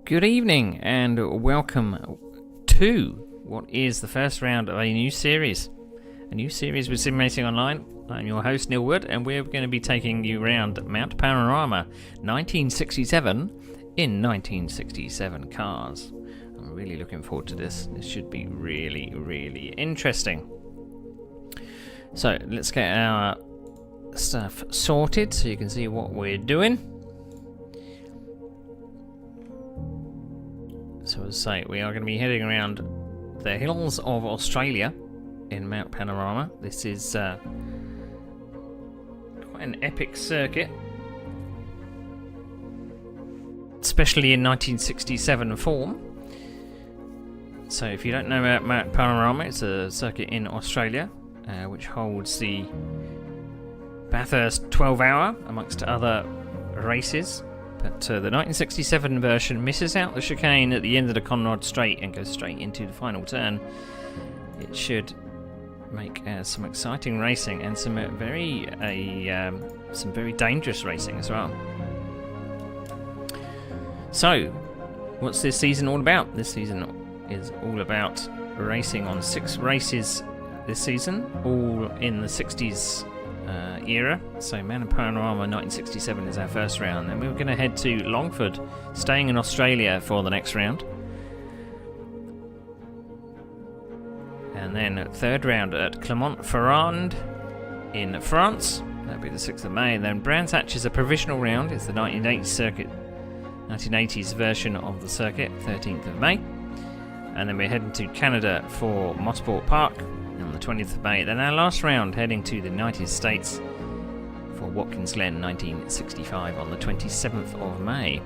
Good evening and welcome to what is the first round of a new series. A new series with Sim Racing Online. I'm your host Neil Wood and we're going to be taking you around Mount Panorama 1967 in 1967 cars. I'm really looking forward to this. This should be really interesting. So let's get our stuff sorted so you can see what we're doing. So as I say, we are going to be heading around the hills of Australia in Mount Panorama. This is quite an epic circuit, especially in 1967 form. So if you don't know about Mount Panorama, it's a circuit in Australia which holds the Bathurst 12-hour amongst other races. But the 1967 version misses out the chicane at the end of the Conrod Straight and goes straight into the final turn. It should make some exciting racing and some very dangerous racing as well. So, what's this season all about? This season is all about racing on 6 races this season, all in the 60s era. So Mount Panorama 1967 is our first round. Then we're going to head to Longford, staying in Australia for the next round. And then third round at Clermont-Ferrand in France. That'll be the 6th of May. And then Brands Hatch is a provisional round. It's the 1980s circuit, 1980s version of the circuit, 13th of May. And then we're heading to Canada for Mosport Park on the 20th of May. Then our last round heading to the United States for Watkins Glen 1965 on the 27th of May.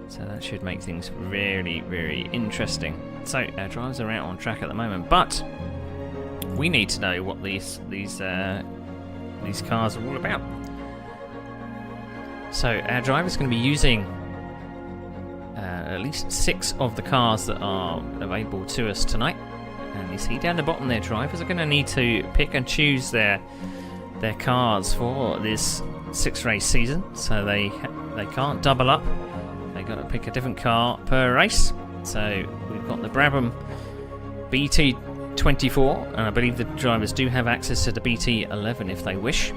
So that should make things very interesting. So our drivers are out on track at the moment, but we need to know what these cars are all about. So our driver's going to be using at least 6 of the cars that are available to us tonight. And you see down the bottom there, drivers are going to need to pick and choose their cars for this 6-race season. So they can't double up. They've got to pick a different car per race. So we've got the Brabham BT24, and I believe the drivers do have access to the BT11 if they wish.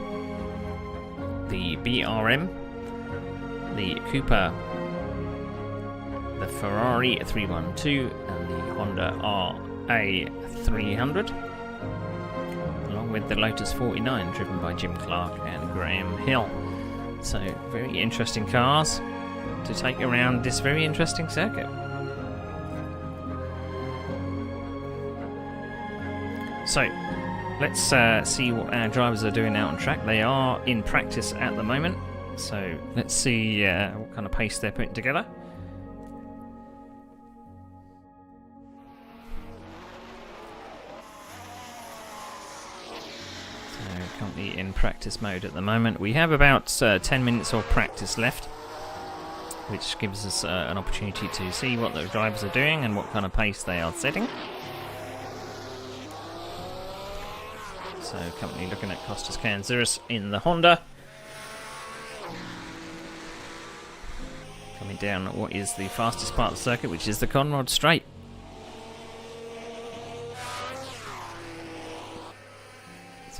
The BRM, the Cooper, the Ferrari 312, and the Honda RA300, along with the Lotus 49 driven by Jim Clark and Graham Hill. So very interesting cars to take around this very interesting circuit. So let's see what our drivers are doing out on track. They are in practice at the moment, so let's see what kind of pace they're putting together. Currently in practice mode at the moment. We have about 10 minutes of practice left, which gives us an opportunity to see what the drivers are doing and what kind of pace they are setting. So currently looking at Costas Kanzouris in the Honda, coming down what is the fastest part of the circuit, which is the Conrod Straight.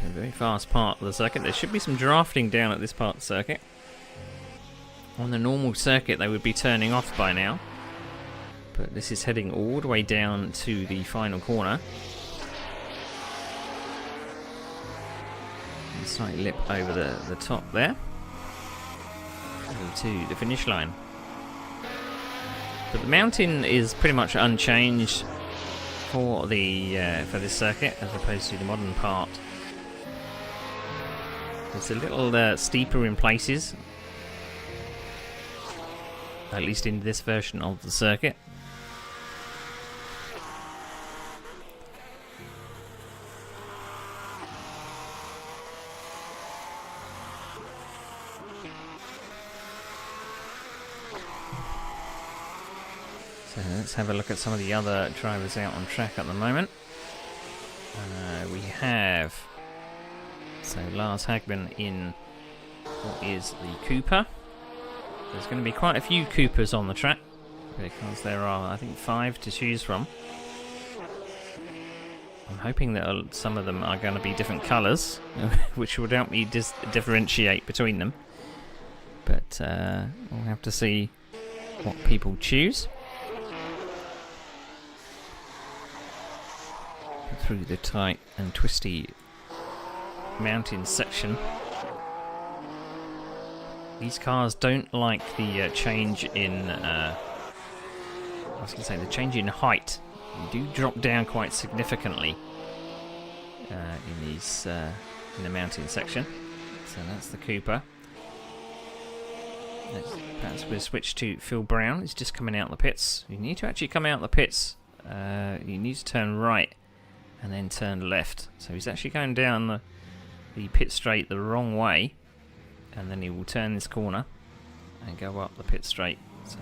A very fast part of the circuit. There should be some drafting down at this part of the circuit. On the normal circuit they would be turning off by now, but this is heading all the way down to the final corner. And slight lip over the top there to the finish line. But the mountain is pretty much unchanged for this circuit as opposed to the modern part. It's a little steeper in places, at least in this version of the circuit. So let's have a look at some of the other drivers out on track at the moment. We have Lars Hagman in what is the Cooper. There's going to be quite a few Coopers on the track, because there are, I think, 5 to choose from. I'm hoping that some of them are going to be different colours, which would help me differentiate between them. But we'll have to see what people choose. Through the tight and twisty mountain section. These cars don't like the change in, I was going to say, the change in height. You do drop down quite significantly in these in the mountain section. So that's the Cooper. Perhaps we'll switch to Phil Brown. He's just coming out the pits. You need to actually come out the pits. You need to turn right and then turn left. So he's actually going down the pit straight the wrong way, and then he will turn this corner and go up the pit straight. So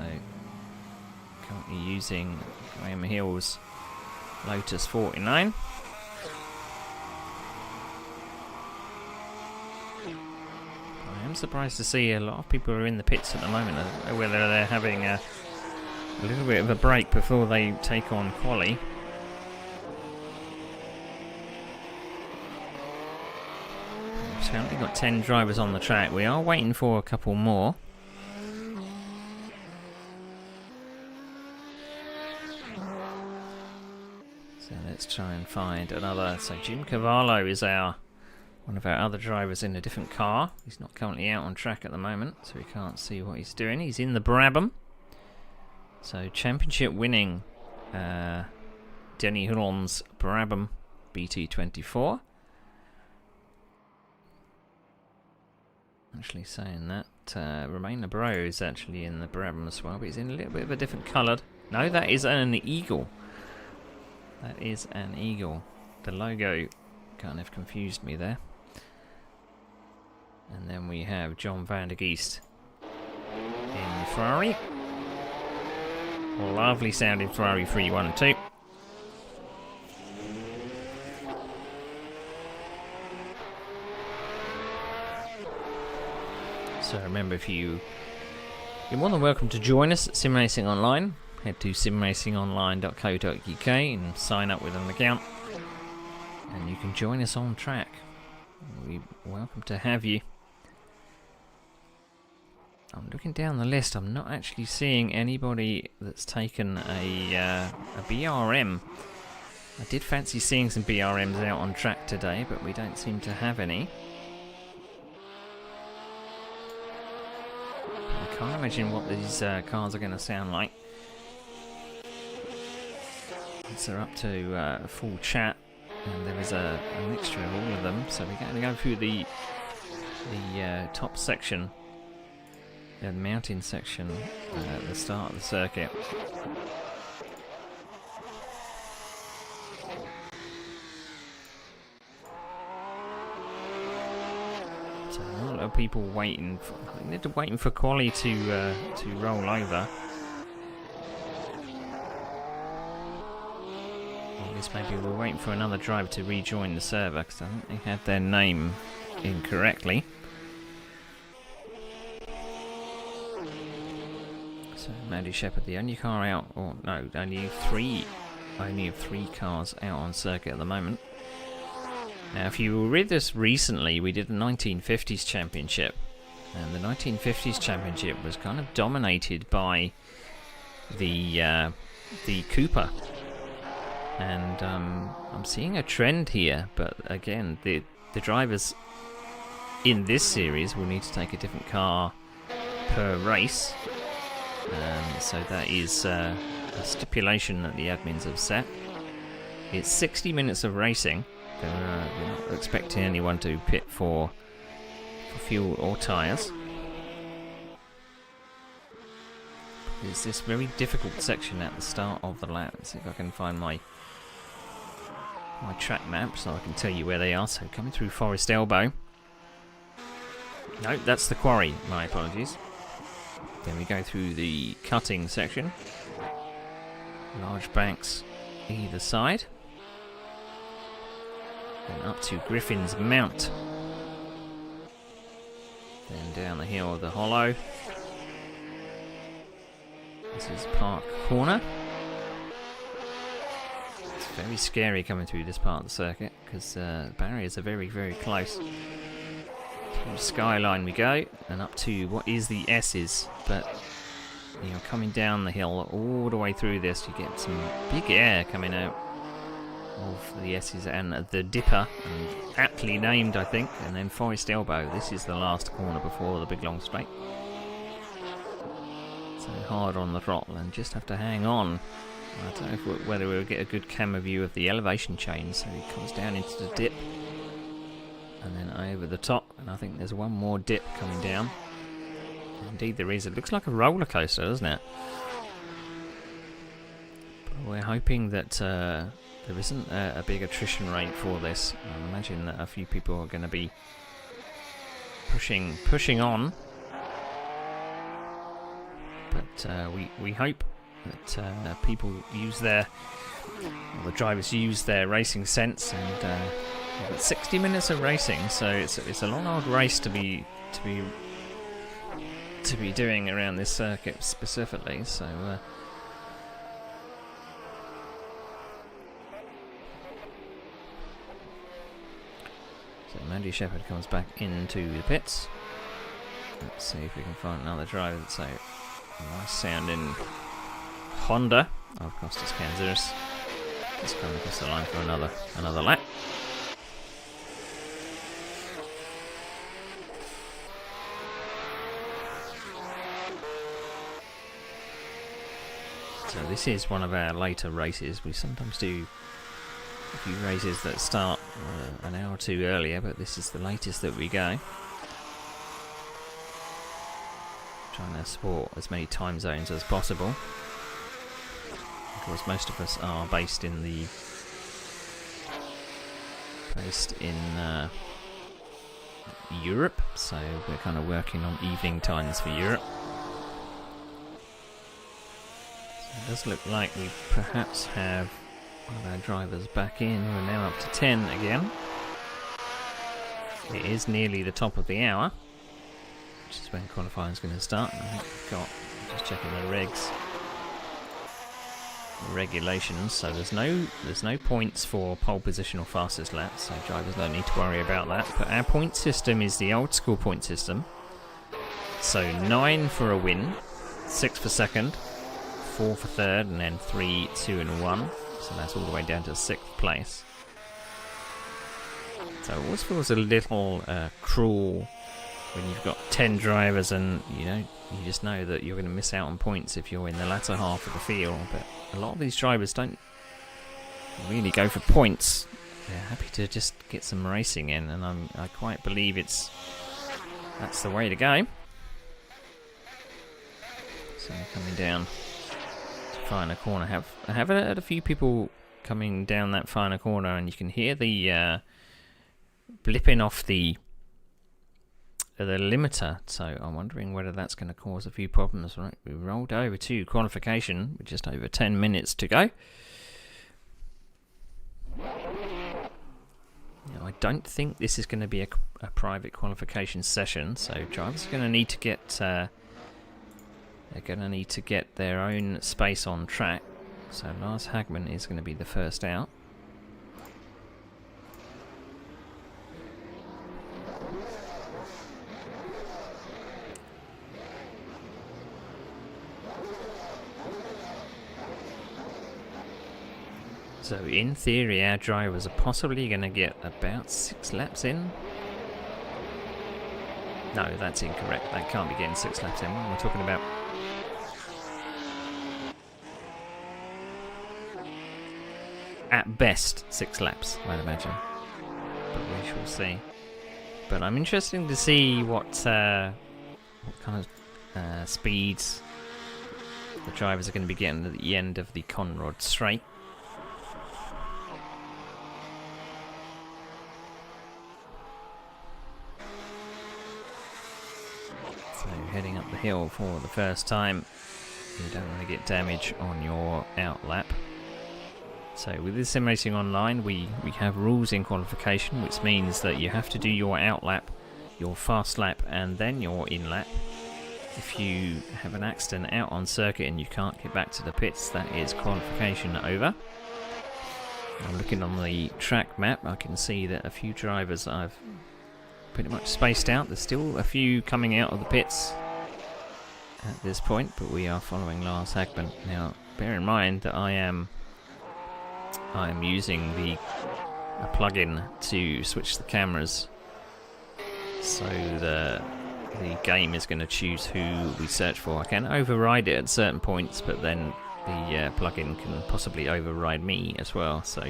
currently using Graham Hill's Lotus 49. I am surprised to see a lot of people are in the pits at the moment. I don't know whether they're having a little bit of a break before they take on quali. We've currently got 10 drivers on the track. We are waiting for a couple more. So let's try and find another. So Jim Cavallo is one of our other drivers in a different car. He's not currently out on track at the moment, so we can't see what he's doing. He's in the Brabham. So championship winning Denny Hullon's Brabham BT24. Actually saying that Romain Lebreau is actually in the Brabham as well, but he's in a little bit of a different coloured. No, that is an Eagle. That is an Eagle. The logo kind of confused me there. And then we have John van der Geest in the Ferrari. Lovely sounding Ferrari 312. So remember, if you're more than welcome to join us at Sim Racing Online. Head to simracingonline.co.uk and sign up with an account, and you can join us on track. We're welcome to have you. I'm looking down the list. I'm not actually seeing anybody that's taken a BRM. I did fancy seeing some BRMs out on track today, but we don't seem to have any. I can't imagine what these cars are going to sound like. So they're up to full chat, and there is a mixture of all of them. So we're going to go through the top section, the mountain section at the start of the circuit. So a lot of people waiting. I think they're waiting for quali to roll over. Maybe we're waiting for another driver to rejoin the server, because I think they had their name incorrectly. So Maddie Shepherd, the only car out, or no, only three cars out on circuit at the moment. Now, if you were with us recently, we did the 1950s championship, and the 1950s championship was kind of dominated by the Cooper. And I'm seeing a trend here, but again, the drivers in this series will need to take a different car per race. So that is a stipulation that the admins have set. It's 60 minutes of racing. We're not expecting anyone to pit for fuel or tyres. There's this very difficult section at the start of the lap. Let's see if I can find my track map so I can tell you where they are. So coming through Forest Elbow. No, that's the quarry. My apologies. Then we go through the cutting section. Large banks either side. Then up to Griffin's Mount. Then down the hill of the Hollow. This is Park Corner. It's very scary coming through this part of the circuit because barriers are very, very close. Through Skyline we go, and up to what is the S's, but you know, coming down the hill all the way through this, you get some big air coming out of the S's and the Dipper, and aptly named I think, and then Forest Elbow. This is the last corner before the big long straight. So hard on the throttle and just have to hang on. I don't know whether we'll get a good camera view of the elevation change, so it comes down into the dip and then over the top, and I think there's one more dip coming down. Indeed there is. It looks like a roller coaster, doesn't it? But we're hoping that there isn't a big attrition rate for this. I imagine that a few people are going to be pushing on, but we hope that people use the drivers use their racing sense, and we've got 60 minutes of racing, so it's a long old race to be doing around this circuit specifically. So Mandy Shepherd comes back into the pits. Let's see if we can find another driver that's a nice sounding Honda of Costas Kanzeris. It's coming across the line for another lap. So this is one of our later races. We sometimes do a few races that start an hour or two earlier, but this is the latest that we go. Trying to support as many time zones as possible. Of course, most of us are based in Europe, so we're kind of working on evening times for Europe. So it does look like we perhaps have one of our drivers back in. We're now up to 10 again. It is nearly the top of the hour, which is when qualifying is going to start. And I think we've got, just checking the regulations. So there's no points for pole position or fastest lap, so drivers don't need to worry about that. But our point system is the old school point system. So 9 for a win, 6 for second, 4 for third, and then 3, 2, and 1. So that's all the way down to 6th place. So it always feels a little cruel when you've got 10 drivers and you just know that you're going to miss out on points if you're in the latter half of the field. But a lot of these drivers don't really go for points. They're happy to just get some racing in, and I quite believe that's the way to go. So coming down to final corner, I have had a few people coming down that final corner, and you can hear the blipping off the limiter, so I'm wondering whether that's going to cause a few problems. Right, we rolled over to qualification with just over 10 minutes to go. Now, I don't think this is going to be a private qualification session, so drivers are going to need to get their own space on track. So Lars Hagman is going to be the first out. So in theory, our drivers are possibly going to get about 6 laps in. No, that's incorrect. They can't be getting 6 laps in. What am I talking about? At best, 6 laps, I'd imagine. But we shall see. But I'm interested to see what kind of speeds the drivers are going to be getting at the end of the Conrod straight. So heading up the hill for the first time, you don't want to get damage on your out lap. So with this Sim Racing Online, we have rules in qualification, which means that you have to do your out lap, your fast lap, and then your in lap. if you have an accident out on circuit and you can't get back to the pits, that is qualification over. I'm looking on the track map, I can see that a few drivers I've pretty much spaced out. There's still a few coming out of the pits at this point, but we are following Lars Hagman. Now, bear in mind that I am using a plugin to switch the cameras, so the game is going to choose who we search for. I can override it at certain points, but then the plugin can possibly override me as well, so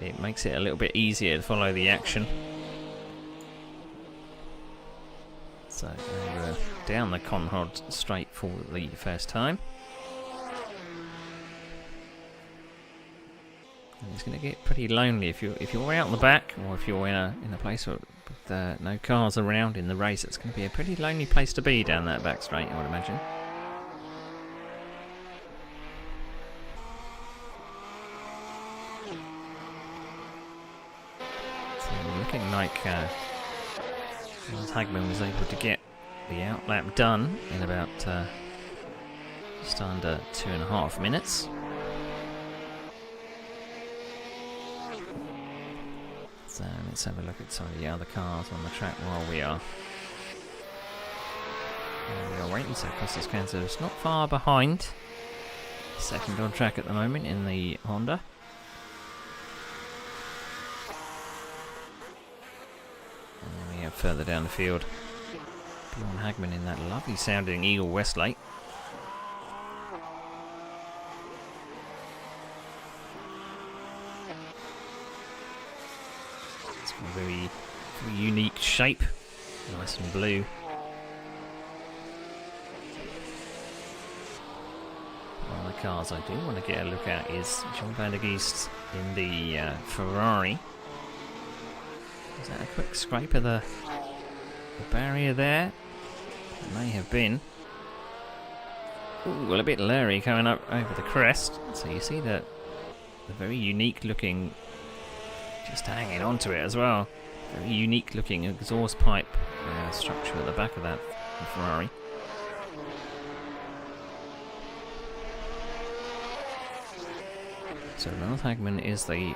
it makes it a little bit easier to follow the action. So we're down the Conrod straight for the first time. And it's going to get pretty lonely if you're out in the back, or if you're in a place with no cars around in the race. It's going to be a pretty lonely place to be down that back straight, I would imagine. Looking like Lars Hagman was able to get the outlap done in about just under 2.5 minutes. So let's have a look at some of the other cars on the track while we are waiting. So Costas Cancer is not far behind, second on track at the moment in the Honda. Further down the field, Bjorn Hagman in that lovely sounding Eagle Westlake. It's got a very unique shape, nice and blue. One of the cars I do want to get a look at is John van der Geest in the Ferrari. Is that a quick scrape of the barrier there? It may have been. Ooh, well, a bit blurry coming up over the crest. So you see the very unique looking, just hanging onto it as well, very unique looking exhaust pipe structure at the back of that Ferrari. So Lars Hagman is the,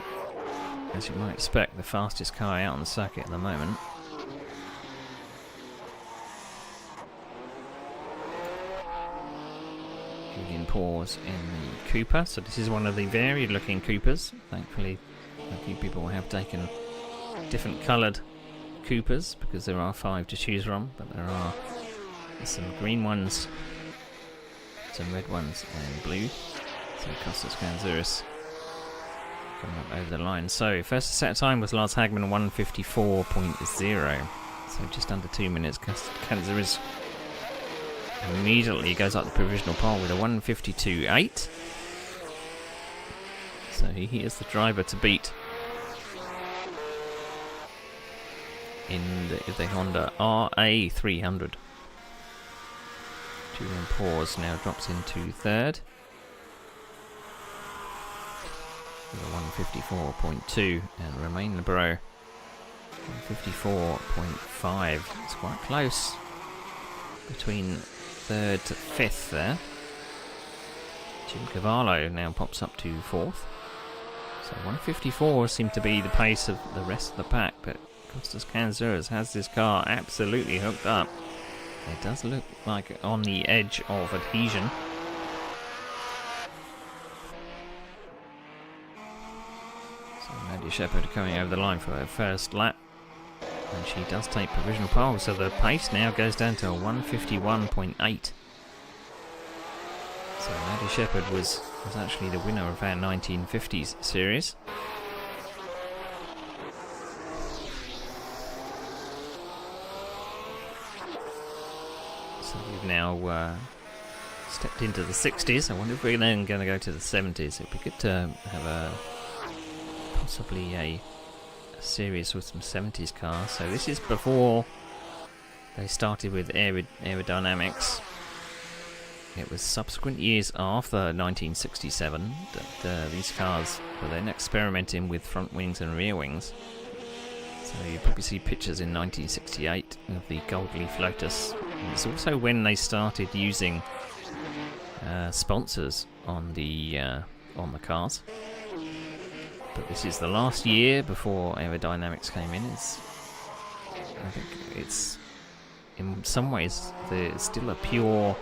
as you might expect, the fastest car out on the circuit at the moment. Julian Paws in the Cooper. So this is one of the varied looking Coopers. Thankfully a few people have taken different coloured Coopers, because there are 5 to choose from, but there's some green ones, some red ones and blue. So Costas Kanzouris coming up over the line. So first set time was Lars Hagman 1:54.0, so just under 2 minutes. Kanzouris immediately goes up the provisional pole with a 1:52.8. So he is the driver to beat in the Honda RA300. Julian Paws now drops into third with a 1:54.2, and Romain Lebreau 1:54.5. It's quite close between third to fifth there. Jim Cavallo now pops up to fourth. So 1:54 seemed to be the pace of the rest of the pack, but Costas Kanzouris has this car absolutely hooked up. It does look like on the edge of adhesion. So Nadia Shepherd coming over the line for her first lap, and she does take provisional pole, so the pace now goes down to a 1:51.8. So Nadia Shepherd was actually the winner of our 1950s series. So we've now stepped into the 60s. I wonder if we're then going to go to the 70s. It'd be good to have possibly a series with some 70s cars. So this is before they started with aerodynamics. It was subsequent years after 1967 that these cars were then experimenting with front wings and rear wings. So you probably see pictures in 1968 of the gold leaf Lotus. And it's also when they started using sponsors on the cars. But this is the last year before aerodynamics came in. I think it's in some ways there's still a pure.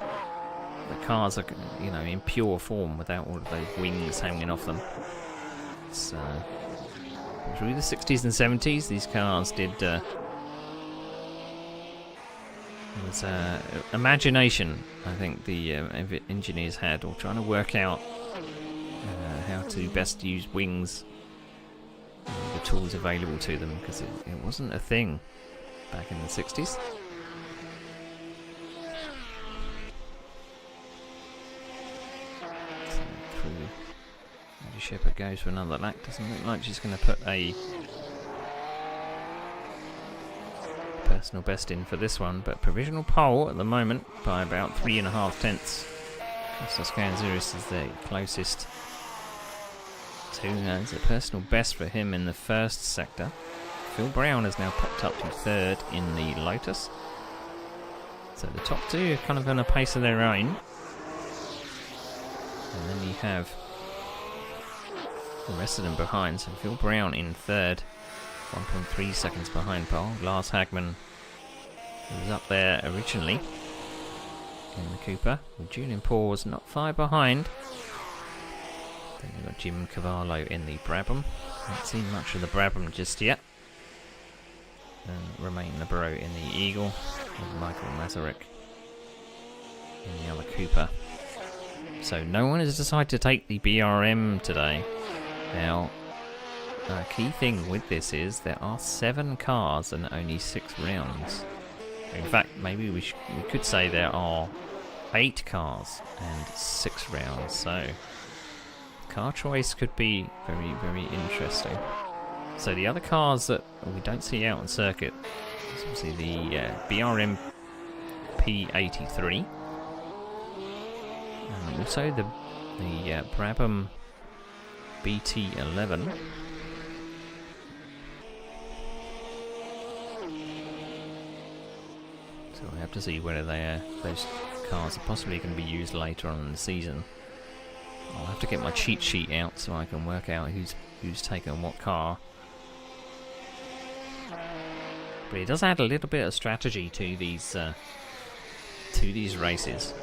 The cars are, you know, in pure form without all of those wings hanging off them. It's through the 60s and 70s, these cars did. It was imagination, I think the engineers had, or trying to work out how to best use wings, the tools available to them, because it wasn't a thing back in the 60s. Shepherd goes for another lap. Doesn't look like she's going to put a personal best in for this one, but provisional pole at the moment by about 3.5 tenths. Kostas Kanzouris is the closest to it's a personal best for him in the first sector. Phil Brown has now popped up to third in the Lotus. So the top two are kind of on a pace of their own. And then you have the rest of them behind. So Phil Brown in third, 1.3 seconds behind pole. Lars Hagman, who was up there originally in the Cooper, with Julian Paws not far behind. Then you've got Jim Cavallo in the Brabham. Haven't seen much of the Brabham just yet. And Romain Lebreau in the Eagle, with Michael Mazurek in the other Cooper. So no one has decided to take the BRM today. Now, a key thing with this is there are 7 cars and only 6 rounds. In fact, maybe we could say there are 8 cars and 6 rounds. So car choice could be very, very interesting. So the other cars that we don't see out on circuit is obviously the BRM P83 and also the Brabham BT11. So we'll have to see whether those cars are possibly going to be used later on in the season. I'll have to get my cheat sheet out so I can work out who's taken what car. But it does add a little bit of strategy to these races.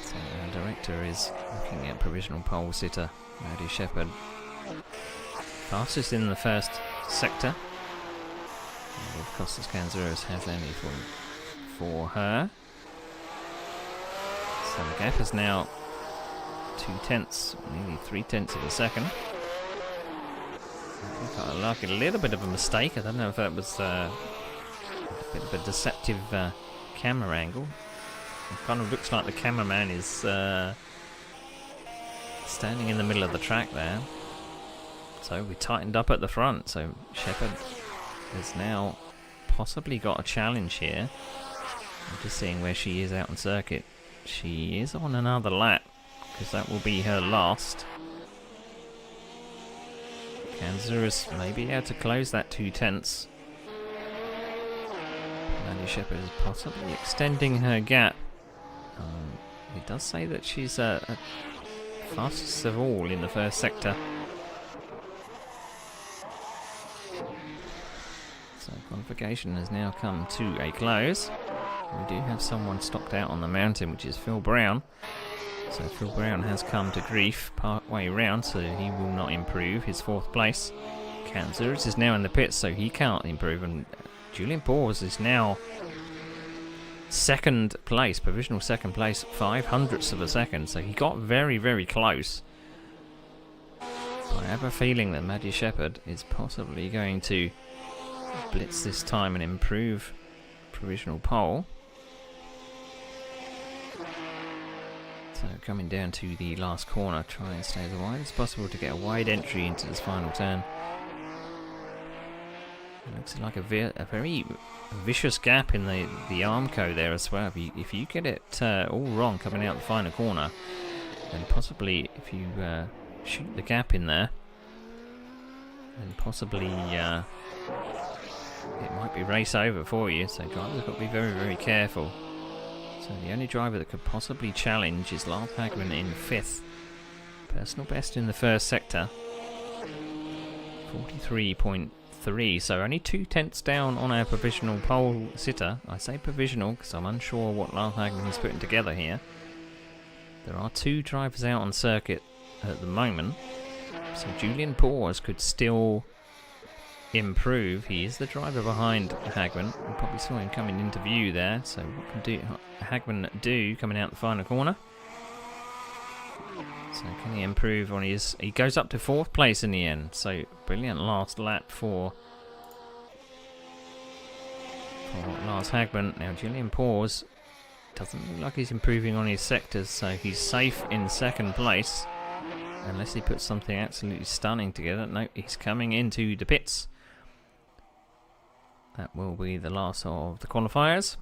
So our director is looking at provisional pole sitter Maddie Shepherd, fastest in the first sector. And if Kostas Kanzouris has any for her. So the gap is now 2 tenths, nearly 3 tenths of a second. I think I like a little bit of a mistake. I don't know if that was a bit of a deceptive camera angle. It kind of looks like the cameraman is standing in the middle of the track there. So we tightened up at the front. So Shepherd has now possibly got a challenge here. I'm just seeing where she is out on circuit. She is on another lap, because that will be her last. Kanzouris may be able to close that 2 tenths. Maddie Shepherd is possibly extending her gap. It does say that she's fastest of all in the first sector. So qualification has now come to a close. We do have someone stopped out on the mountain, which is Phil Brown. So Phil Brown has come to grief part way round, so he will not improve his 4th place. Kanzouris is now in the pits, so he can't improve, and Julian Paws is now 2nd place, provisional 2nd place, 0.05 of a second, so he got very, very close. But I have a feeling that Maddie Shepherd is possibly going to blitz this time and improve provisional pole. So coming down to the last corner, try and stay as wide as possible to get a wide entry into this final turn. It looks like a very vicious gap in the Armco there as well. If you get it all wrong coming out the final corner, then possibly if you shoot the gap in there, and possibly it might be race over for you, so drivers have got to be very, very careful. So the only driver that could possibly challenge is Lars Hagman in 5th. Personal best in the first sector, 43.3, so only 2/10 down on our provisional pole sitter. I say provisional because I'm unsure what Lars Hagman is putting together here. There are 2 drivers out on circuit at the moment, so Julian Paws could still improve. He is the driver behind Hagman. We probably saw him coming into view there, so what can Hagman do coming out the final corner? So can he improve on his... He goes up to 4th place in the end, so brilliant last lap for Lars Hagman. Now Julian Paws doesn't look like he's improving on his sectors, so he's safe in 2nd place. Unless he puts something absolutely stunning together. No, he's coming into the pits. That will be the last of the qualifiers.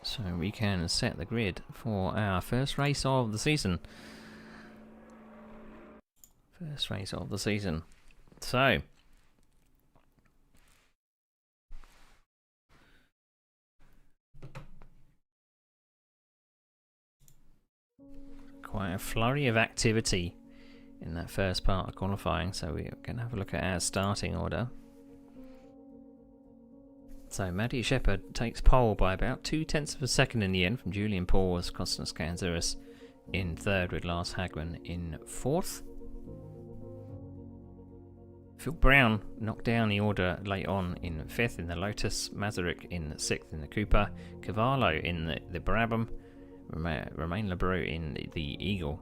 So we can set the grid for our first race of the season. First race of the season. So quite a flurry of activity in that first part of qualifying, so we're going to have a look at our starting order. So Maddie Shepherd takes pole by about 2/10 of a second in the end from Julian Paws, Costas Kanzaris in 3rd with Lars Hagman in 4th. Phil Brown knocked down the order late on in 5th in the Lotus, Masaryk in 6th in the Cooper, Cavallo in the Brabham, Romain Lebreu in the Eagle,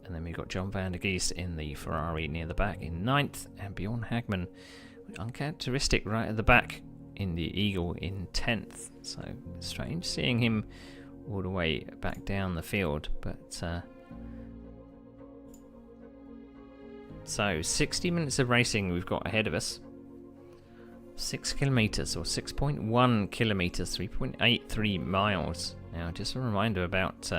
and then we've got John van der Geest in the Ferrari near the back in 9th, and Bjorn Hagman, uncharacteristic right at the back in the Eagle in 10th. So strange seeing him all the way back down the field, but so 60 minutes of racing we've got ahead of us. 6 kilometers or 6.1 kilometers, 3.83 miles. Now just a reminder about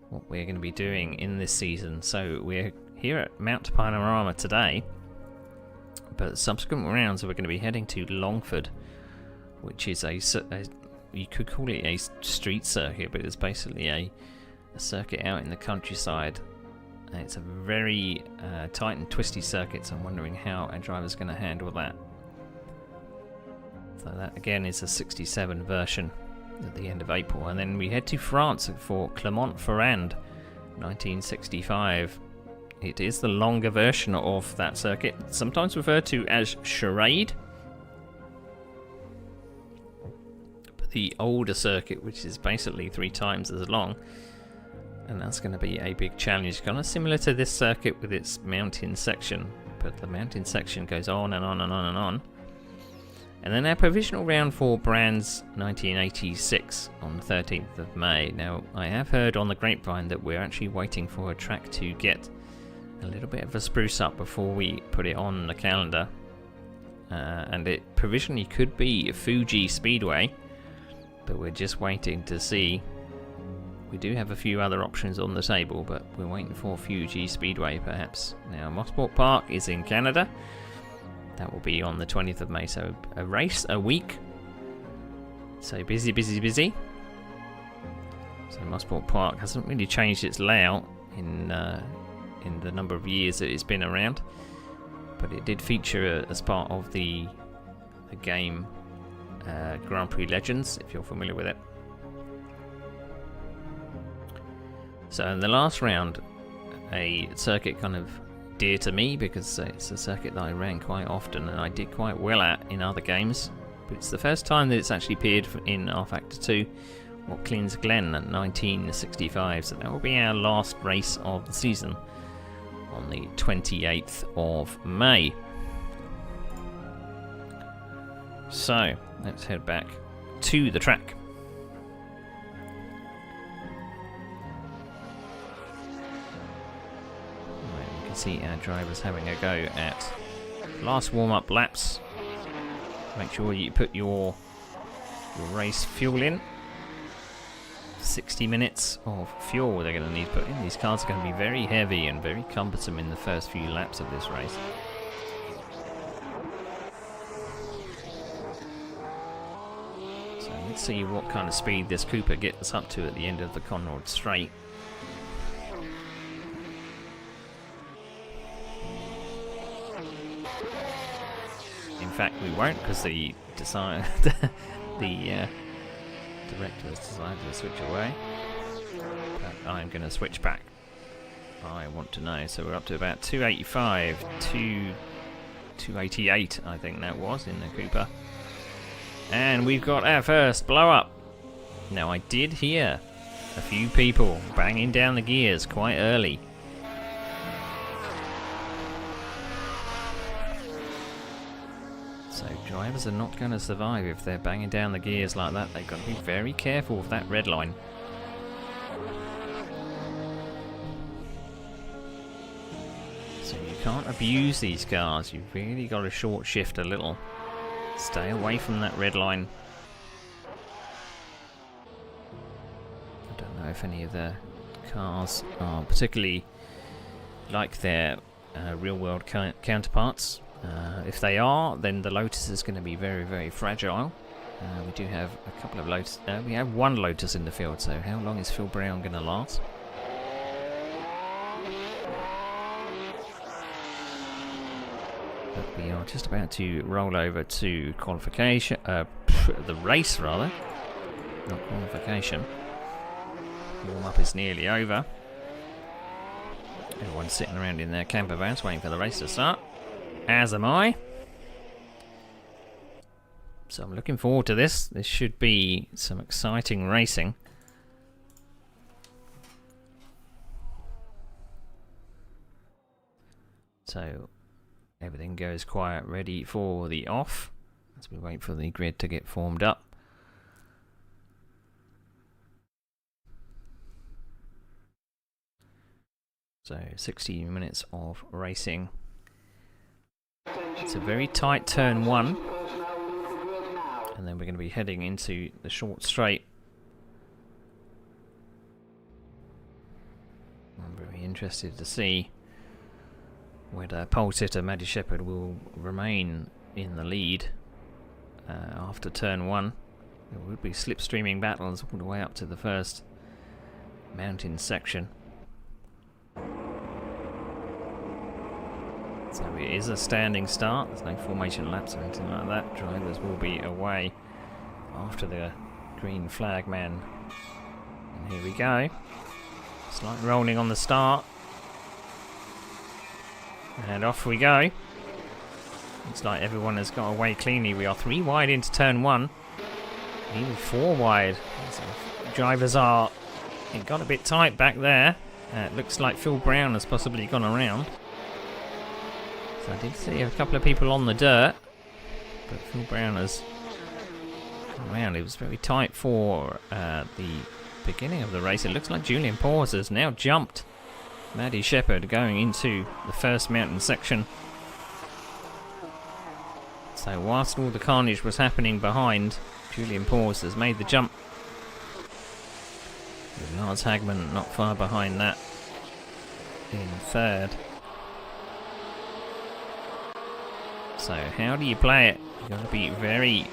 what we're going to be doing in this season. So we're here at Mount Panorama today, but subsequent rounds we're going to be heading to Longford, which is you could call it a street circuit, but it's basically a circuit out in the countryside. And it's a very tight and twisty circuit, so I'm wondering how our driver's going to handle that. So that again is a 67 version at the end of April, and then we head to France for Clermont-Ferrand 1965. It is the longer version of that circuit, sometimes referred to as Charade, but the older circuit, which is basically 3 times as long, and that's going to be a big challenge, kind of similar to this circuit with its mountain section, but the mountain section goes on and on and on and on. And then our provisional round for Brands 1986 on the 13th of May. Now, I have heard on the grapevine that we're actually waiting for a track to get a little bit of a spruce up before we put it on the calendar. And it provisionally could be Fuji Speedway, but we're just waiting to see. We do have a few other options on the table, but we're waiting for Fuji Speedway perhaps. Now, Mosport Park is in Canada. That will be on the 20th of May, so a race a week. So busy, busy, busy. So Mosport Park hasn't really changed its layout in the number of years that it's been around, but it did feature as part of the game Grand Prix Legends, if you're familiar with it. So in the last round, a circuit kind of dear to me because it's a circuit that I ran quite often and I did quite well at in other games, but it's the first time that it's actually appeared in R Factor 2, Watkins Glen at 1965, so that will be our last race of the season on the 28th of May. So let's head back to the track. See our drivers having a go at last warm-up laps. Make sure you put your race fuel in. 60 minutes of fuel they're going to need to put in. These cars are going to be very heavy and very cumbersome in the first few laps of this race. So let's see what kind of speed this Cooper gets up to at the end of the Conrod Straight. In fact, we won't, because the director has decided to switch away. But I'm going to switch back. I want to know. So we're up to about 285, 288, I think that was, in the Cooper. And we've got our first blow up. Now, I did hear a few people banging down the gears quite early. So drivers are not going to survive if they're banging down the gears like that. They've got to be very careful with that red line. So you can't abuse these cars. You've really got to short shift a little. Stay away from that red line. I don't know if any of the cars are particularly like their real-world counterparts. If they are, then the Lotus is going to be very, very fragile. We do have a couple of Lotus. We have one Lotus in the field, so how long is Phil Brown going to last? But we are just about to roll over to qualification, the race rather, not qualification. Warm-up is nearly over. Everyone's sitting around in their camper vans waiting for the race to start. As am I. So I'm looking forward to this. This should be some exciting racing. So everything goes quiet, ready for the off, as we wait for the grid to get formed up. So 60 minutes of racing. It's a very tight turn one, and then we're going to be heading into the short straight. I'm very interested to see whether pole sitter Maddie Shepherd will remain in the lead after turn one. There would be slipstreaming battles all the way up to the first mountain section. So it is a standing start. There's no formation laps or anything like that. Drivers will be away after the green flag man. And here we go. Slight rolling on the start. And off we go. Looks like everyone has got away cleanly. We are 3 wide into turn 1. Even 4 wide. So drivers are... It got a bit tight back there. It looks like Phil Brown has possibly gone around. So I did see a couple of people on the dirt, but Phil Brown has gone around. It was very tight for the beginning of the race. It looks like Julian Paws has now jumped Maddie Shepherd going into the first mountain section. So whilst all the carnage was happening behind, Julian Paws has made the jump. With Lars Hagman not far behind that in third. So how do you play it? You've got to be very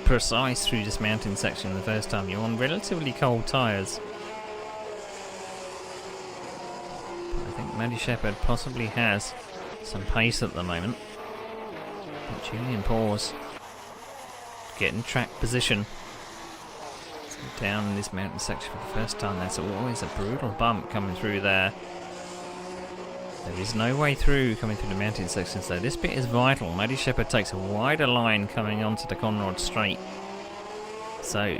precise through this mountain section the first time. You're on relatively cold tyres. I think Maddie Shepherd possibly has some pace at the moment. But Julian Paws getting track position. So down in this mountain section for the first time. That's always a brutal bump coming through there. There is no way through coming through the mountain section, so this bit is vital. Maddie Shepherd takes a wider line coming onto the Conrod Straight. So,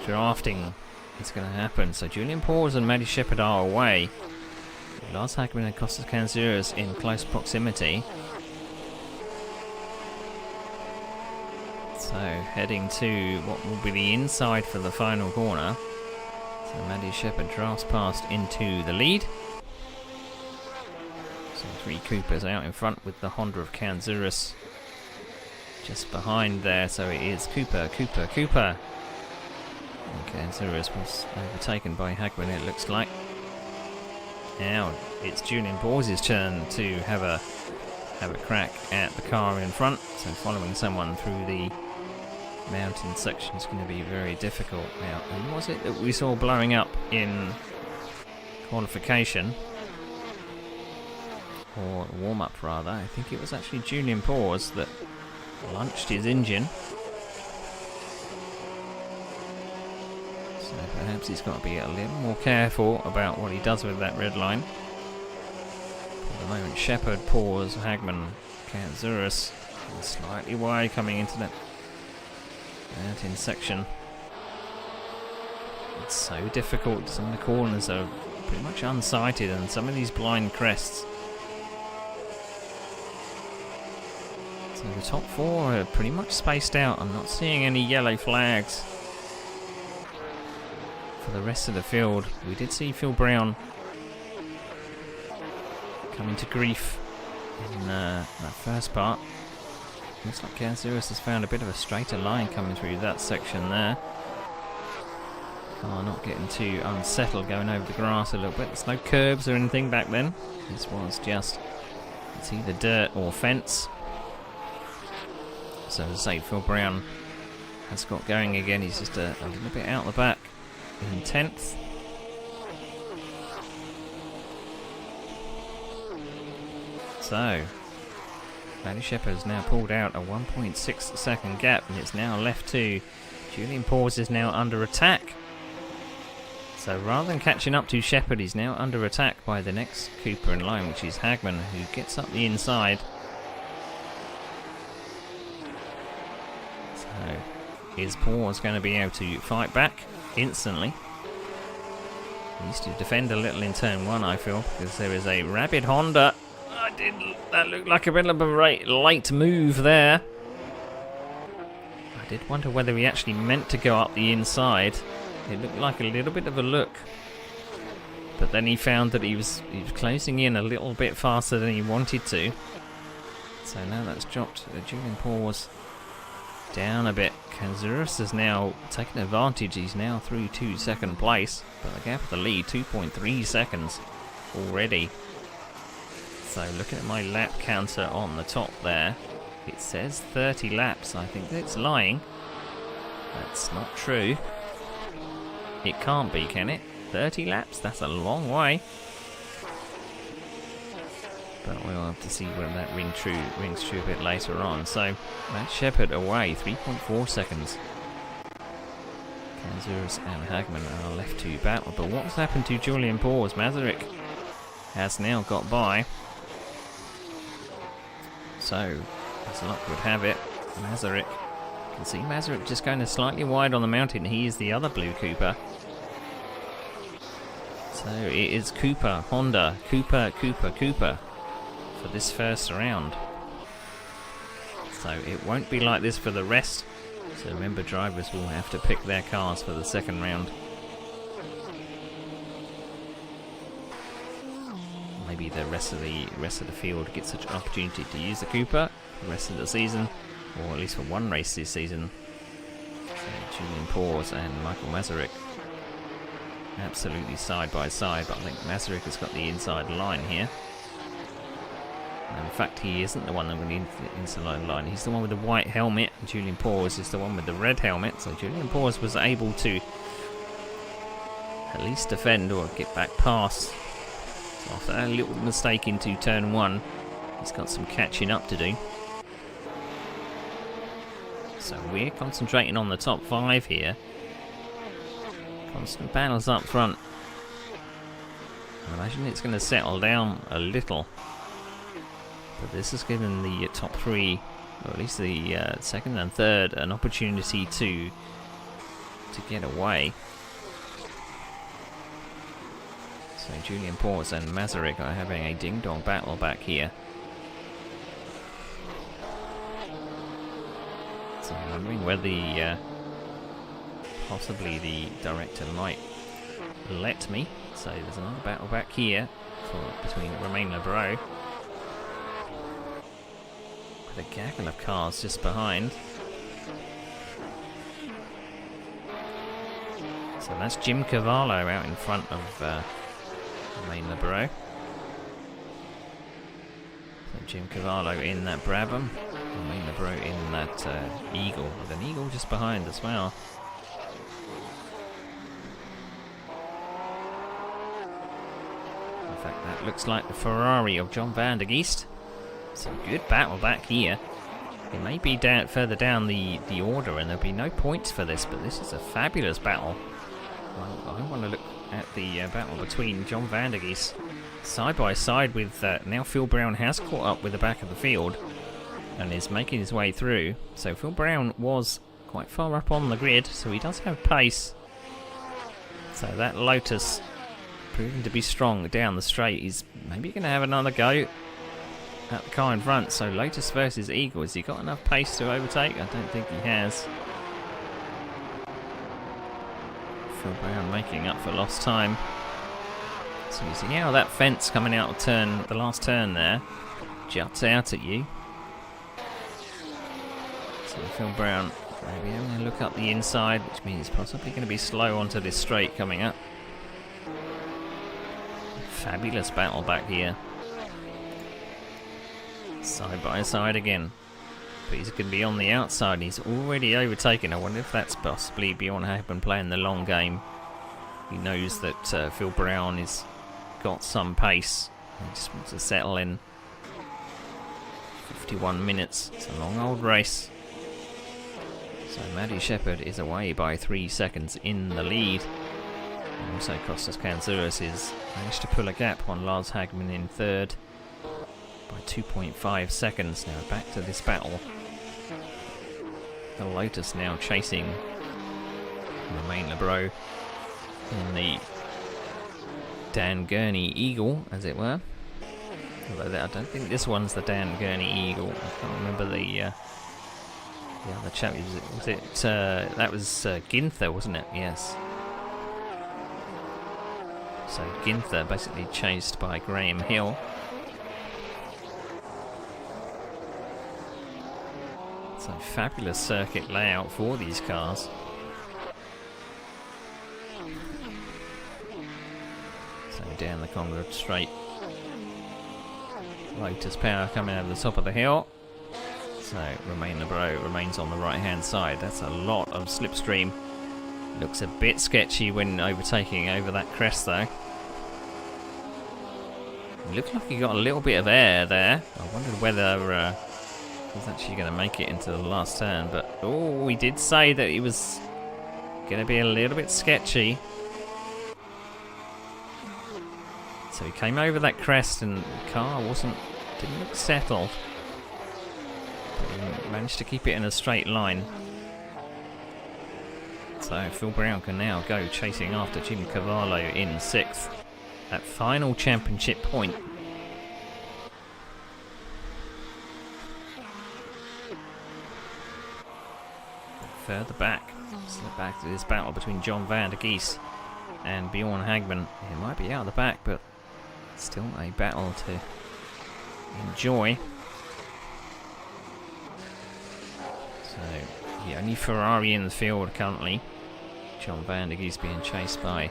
drafting is going to happen. So Julian Paws and Maddie Shepherd are away. Lars Hagman and Costas Kanzouras in close proximity. So, heading to what will be the inside for the final corner. So Maddie Shepherd drafts past into the lead. 3 Coopers out in front with the Honda of Kanzouras just behind there, so it is Cooper. Okay, Zurus was overtaken by Hagman, it looks like. Now it's Julian Bors' turn to have a crack at the car in front. So following someone through the mountain section is going to be very difficult. Now, who was it that we saw blowing up in qualification? Or warm-up rather. I think it was actually Julian Bors that launched his engine. So perhaps he's got to be a little more careful about what he does with that red line. For the moment, Shepherd, Bors, Hagman, Kanzurus, slightly wide coming into that mountain section. It's so difficult. Some of the corners are pretty much unsighted, and some of these blind crests. So the top four are pretty much spaced out. I'm not seeing any yellow flags for the rest of the field. We did see Phil Brown coming to grief in that first part. Looks like Kanzurus has found a bit of a straighter line coming through that section there. Car not getting too unsettled, going over the grass a little bit. There's no curbs or anything back then. This was just, it's either dirt or fence. So as I say, Phil Brown has got going again. He's just a little bit out the back in 10th. So Matty Shepherd has now pulled out a 1.6 second gap, and it's now left to Julian Bors is now under attack. So rather than catching up to Shepherd, he's now under attack by the next Cooper in line, which is Hagman, who gets up the inside. So is Bors going to be able to fight back instantly? He needs to defend a little in turn 1, I feel, because there is a rabid Honda. That looked like a bit of a late move there. I did wonder whether he actually meant to go up the inside. It looked like a little bit of a look, but then he found that he was closing in a little bit faster than he wanted to. So now that's dropped Julian Bors down a bit. Kanzurus has now taken advantage. He's now through to second place, but the gap of the lead 2.3 seconds already. So looking at my lap counter on the top there, it says 30 laps. I think it's lying. That's not true. It can't be, can it? 30 laps? That's a long way. But we'll have to see when that rings true a bit later on. So Matt Shepherd away, 3.4 seconds. Kanzurus and Hagman are left to battle. But what's happened to Julian Bors? Masaryk has now got by. So, as luck would have it, Masaryk, you can see Masaryk just going slightly wide on the mountain. He is the other blue Cooper. So it is Cooper, Honda, Cooper for this first round. So it won't be like this for the rest. So remember, drivers will have to pick their cars for the second round. Maybe the rest of the field gets such an opportunity to use the Cooper for the rest of the season, or at least for one race this season. So Julian Bors and Michael Masaryk absolutely side by side, but I think Masaryk has got the inside line here. And in fact, he isn't the one with the inside line. He's the one with the white helmet, and Julian Bors is the one with the red helmet. So Julian Bors was able to at least defend or get back past. After a little mistake into turn 1, he's got some catching up to do. So we're concentrating on the top 5 here. Constant battles up front. I imagine it's going to settle down a little. But this has given the top 3, or at least the second and third, an opportunity to get away. So Julian Bors and Masaryk are having a ding-dong battle back here. So I'm wondering whether possibly the director might let me. So there's another battle back here between Romain Lebreau. with a gaggle of cars just behind. So that's Jim Cavallo out in front of Romain Lebreau. So Jim Cavallo in that Brabham, Romain Lebreau in that Eagle, with an Eagle just behind as well. In fact, that looks like the Ferrari of John van der Geest. Some good battle back here. It may be further down the order and there'll be no points for this, but this is a fabulous battle. I want to look at the battle between John van der Geest side by side with now Phil Brown has caught up with the back of the field and is making his way through. So Phil Brown was quite far up on the grid, so he does have pace. So that Lotus proving to be strong down the straight. He's maybe going to have another go at the car in front. So Lotus versus Eagle. Has he got enough pace to overtake? I don't think he has. Phil Brown making up for lost time. So you see how that fence coming out of the last turn there, juts out at you. So Phil Brown maybe having a look up the inside, which means he's possibly going to be slow onto this straight coming up. Fabulous battle back here. Side by side again. But he's going to be on the outside. He's already overtaken. I wonder if that's possibly Bjorn Hagman playing the long game. He knows that Phil Brown has got some pace. He just wants to settle in. 51 minutes. It's a long old race. So Maddie Shepherd is away by 3 seconds in the lead. And also Kostas Kanzouras has managed to pull a gap on Lars Hagman in third by 2.5 seconds. Now back to this battle. The Lotus now chasing Romain Lebreau in the Dan Gurney Eagle, as it were. Although I don't think this one's the Dan Gurney Eagle. I can't remember the other chap. Was it that was Ginther, wasn't it? Yes. So Ginther basically chased by Graham Hill. So fabulous circuit layout for these cars. So down the Conrad straight. Lotus power coming over the top of the hill. So Romain Lebreau remains on the right hand side. That's a lot of slipstream. Looks a bit sketchy when overtaking over that crest though. It looked like he got a little bit of air there. I wondered whether he's actually going to make it into the last turn, but oh, he did say that he was going to be a little bit sketchy. So he came over that crest and the car didn't look settled. But he managed to keep it in a straight line. So Phil Brown can now go chasing after Jim Cavallo in 6th. That final championship point. Further back, slip back to this battle between John van der Geest and Bjorn Hagman. It might be out the back, but still a battle to enjoy. So the only Ferrari in the field currently. John van der Geest being chased by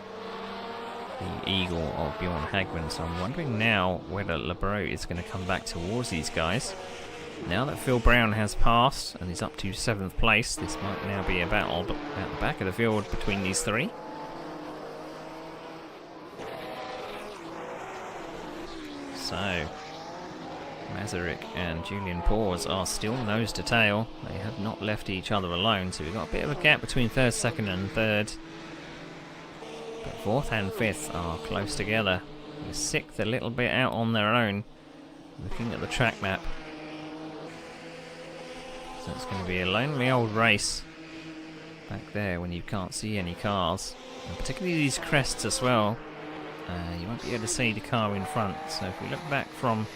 the Eagle of Bjorn Hagman. So I'm wondering now whether Lebreau is going to come back towards these guys. Now that Phil Brown has passed and is up to 7th place, this might now be a battle at the back of the field between these three. So Masaryk and Julian Pors are still nose to tail. They have not left each other alone, so we've got a bit of a gap between 1st, 2nd and 3rd. But 4th and 5th are close together. With 6th a little bit out on their own, looking at the track map. So it's going to be a lonely old race back there when you can't see any cars. And particularly these crests as well. You won't be able to see the car in front. So if we look back from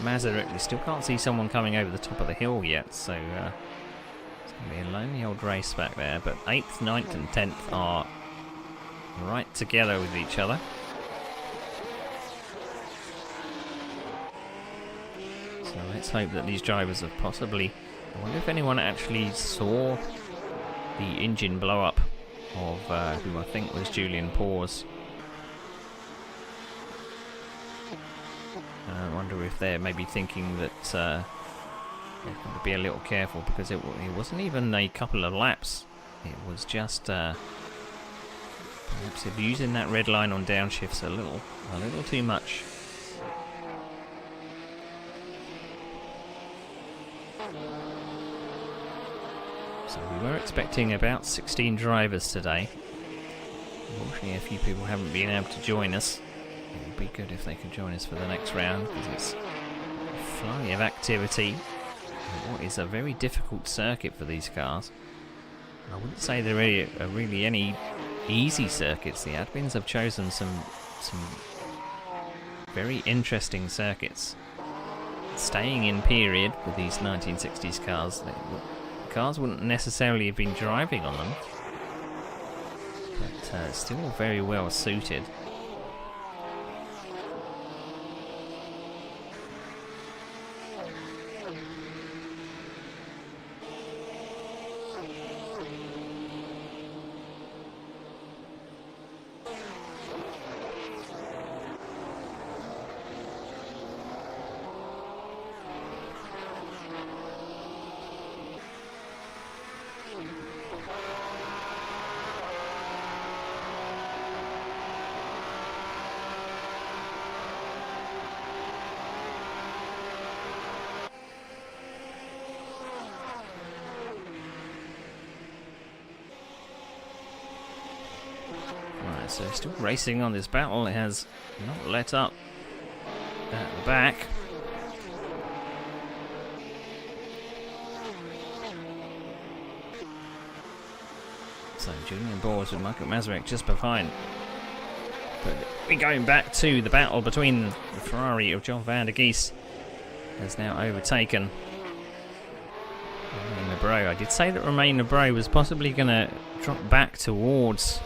Masaryk, we still can't see someone coming over the top of the hill yet. So it's going to be a lonely old race back there. But 8th, 9th and 10th are right together with each other. So So let's hope that these drivers have possibly... I wonder if anyone actually saw the engine blow up of who I think was Julian Paws. I wonder if they're maybe thinking that they've got to be a little careful, because it wasn't even a couple of laps. It was just perhaps abusing that red line on downshifts a little too much. So we were expecting about 16 drivers today. Unfortunately, a few people haven't been able to join us. It would be good if they could join us for the next round, because it's a flurry of activity. What is a very difficult circuit for these cars. I wouldn't say there are really any easy circuits. The admins have chosen some very interesting circuits. Staying in period with these 1960s cars. Cars wouldn't necessarily have been driving on them, but still very well suited. So still racing on this battle. It has not let up at the back. So Julian Paws with Michael Masaryk just behind. But we're going back to the battle between the Ferrari of John van der Geest has now overtaken Romain Lebreau. I did say that Romain Lebreau was possibly going to drop back towards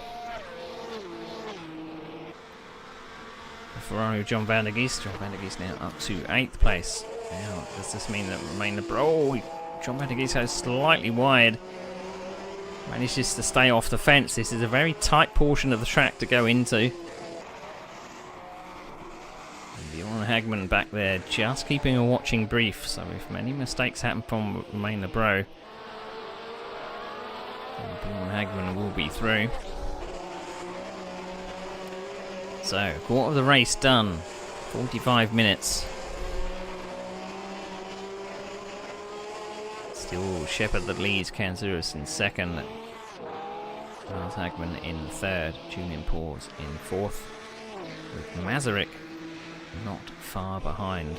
Ferrari of John van der Geest. John van der Geest now up to 8th place. Now, does this mean that Romain Lebreau... John van der Geest goes slightly wide. Manages to stay off the fence. This is a very tight portion of the track to go into. And Bjorn Hagman back there just keeping a watching brief. So if many mistakes happen from Romain Lebreau, then Bjorn Hagman will be through. So, quarter of the race done. 45 minutes. Still Shepard that leads, Kanzuris in second. Miles Hagman in third. Julian Paws in fourth. With Masaryk not far behind.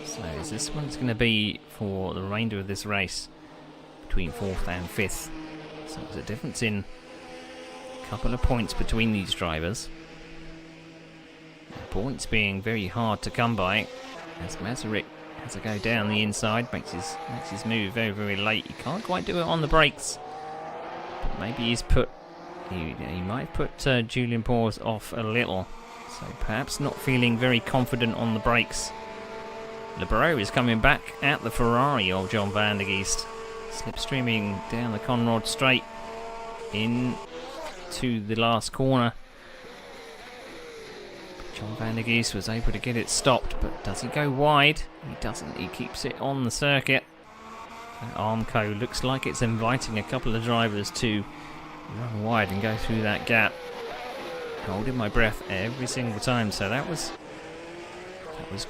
So, is this one's going to be for the remainder of this race between fourth and fifth? So, there's a difference in a couple of points between these drivers. Points being very hard to come by, as Masaryk has to go down the inside, makes his move very, very late. He can't quite do it on the brakes, but maybe he might put Julian Paws off a little, so perhaps not feeling very confident on the brakes. Lebreau is coming back at the Ferrari of John van der Geest, slipstreaming down the Conrod Straight into the last corner. John van der Geest was able to get it stopped, but does he go wide? He doesn't. He keeps it on the circuit. That Armco looks like it's inviting a couple of drivers to run wide and go through that gap. Holding my breath every single time. So that was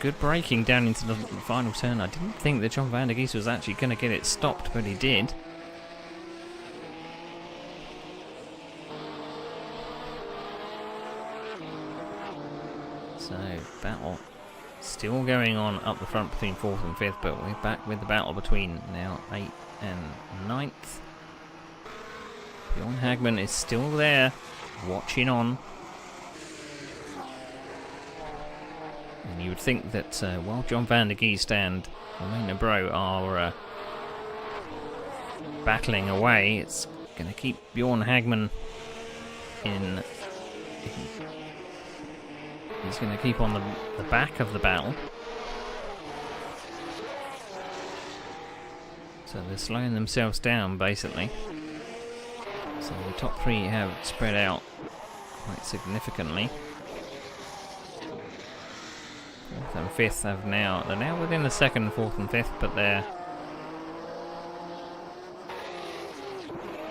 good braking down into the final turn. I didn't think that John van der Geest was actually going to get it stopped, but he did. So, battle still going on up the front between 4th and 5th, but we're back with the battle between now 8th and 9th. Bjorn Hagman is still there, watching on. And you would think that while John van der Geest and Romain Lebreau are battling away, it's going to keep Bjorn Hagman in... He's going to keep on the back of the battle. So they're slowing themselves down, basically. So the top three have spread out quite significantly. Fourth and fifth they're now within the second, fourth and fifth, but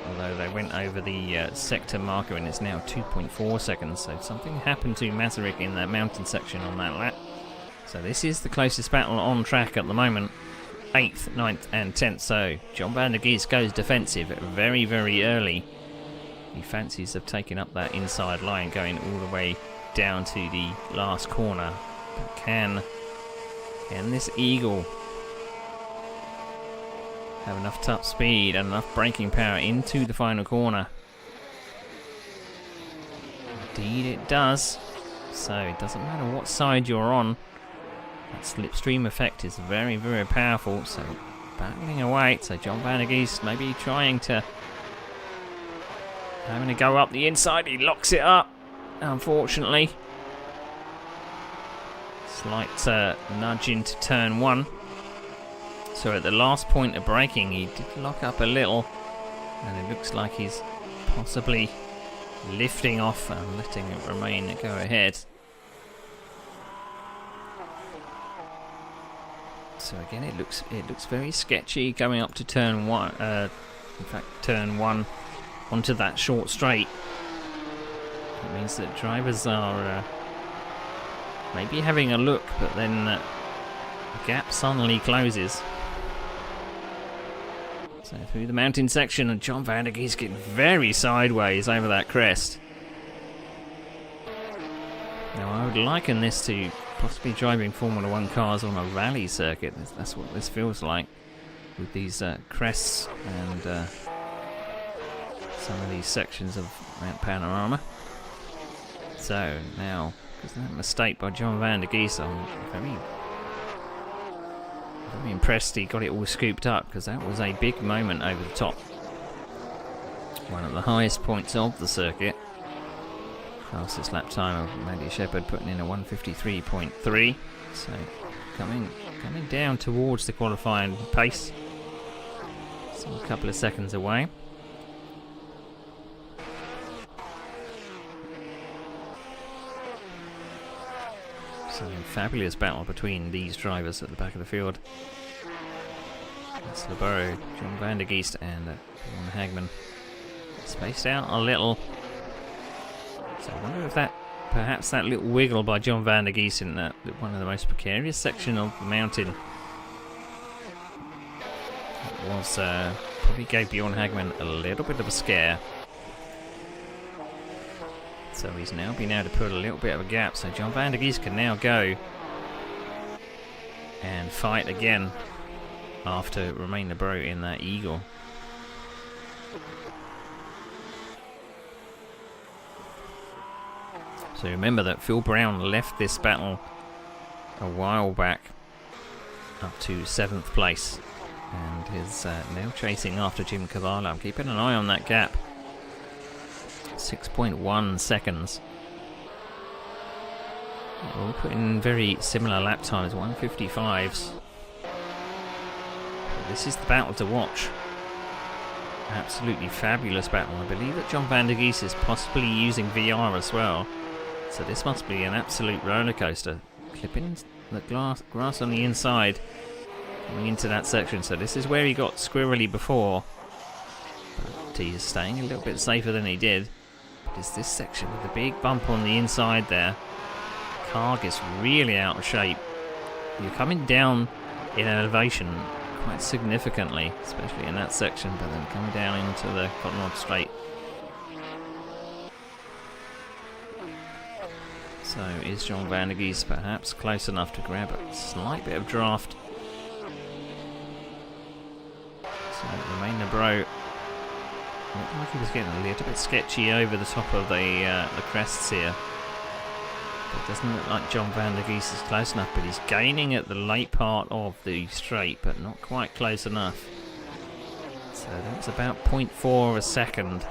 although they went over the sector marker and it's now 2.4 seconds, so something happened to Masaryk in that mountain section on that lap. So this is the closest battle on track at the moment. 8th, 9th and 10th. So John van der Geest goes defensive very, very early. He fancies of taking up that inside line, going all the way down to the last corner. But can this Eagle have enough top speed and enough braking power into the final corner? Indeed it does. So it doesn't matter what side you're on. That slipstream effect is very, very powerful. So battling away. So John van der Geest maybe having to go up the inside. He locks it up, unfortunately. Slight nudge into turn one. So at the last point of braking, he did lock up a little, and it looks like he's possibly lifting off and letting it remain go ahead. So again, it looks very sketchy going up to turn one. In fact, turn one onto that short straight. It means that drivers are maybe having a look, but then the gap suddenly closes. So through the mountain section, and John van der Geest getting very sideways over that crest. Now I would liken this to possibly driving Formula 1 cars on a rally circuit. That's what this feels like, with these crests and some of these sections of Mount Panorama. So now, because of that mistake by John van der Geest, I'm very impressed he got it all scooped up, because that was a big moment over the top. One of the highest points of the circuit. Fastest lap time of Matty Shepherd, putting in a 1:53.3. So coming down towards the qualifying pace. Still a couple of seconds away. So a fabulous battle between these drivers at the back of the field. That's Leboeuf, John van der Geest and Bjorn Hagman. Spaced out a little. So I wonder if perhaps that little wiggle by John van der Geest in that one of the most precarious section of the mountain was probably gave Bjorn Hagman a little bit of a scare. So he's now been able to put a little bit of a gap. So John van der Geest can now go and fight again after Romain Leboeuf in that Eagle. So remember that Phil Brown left this battle a while back up to 7th place and is now chasing after Jim Cavallo. I'm keeping an eye on that gap. 6.1 seconds. We'll put in very similar lap times, 1:55s. But this is the battle to watch. Absolutely fabulous battle. I believe that John van der Geest is possibly using VR as well. So this must be an absolute roller coaster. Clipping the grass on the inside, coming into that section. So this is where he got squirrely before. But he's staying a little bit safer than he did. But it's this section with the big bump on the inside there. Car gets really out of shape. You're coming down in elevation quite significantly, especially in that section, but then coming down into the Cottonwood Straight. So is John van der Geest perhaps close enough to grab a slight bit of draft? So Romain Leboeuf looked like he was getting a little bit sketchy over the top of the crests here. It doesn't look like John van der Geest is close enough, but he's gaining at the late part of the straight, but not quite close enough. So that's about 0.4 a second.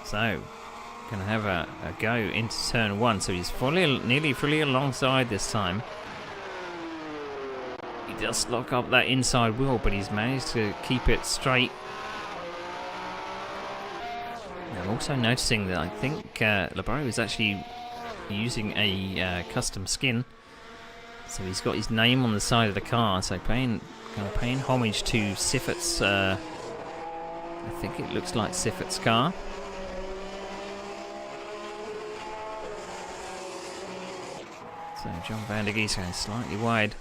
So going to have a go into turn one. So he's nearly fully alongside this time. He does lock up that inside wheel, but he's managed to keep it straight. I'm also noticing that I think Lebro is actually using a custom skin. So he's got his name on the side of the car, so paying homage to Siffat's, I think it looks like Siffat's car. So John van der Geest going slightly wide.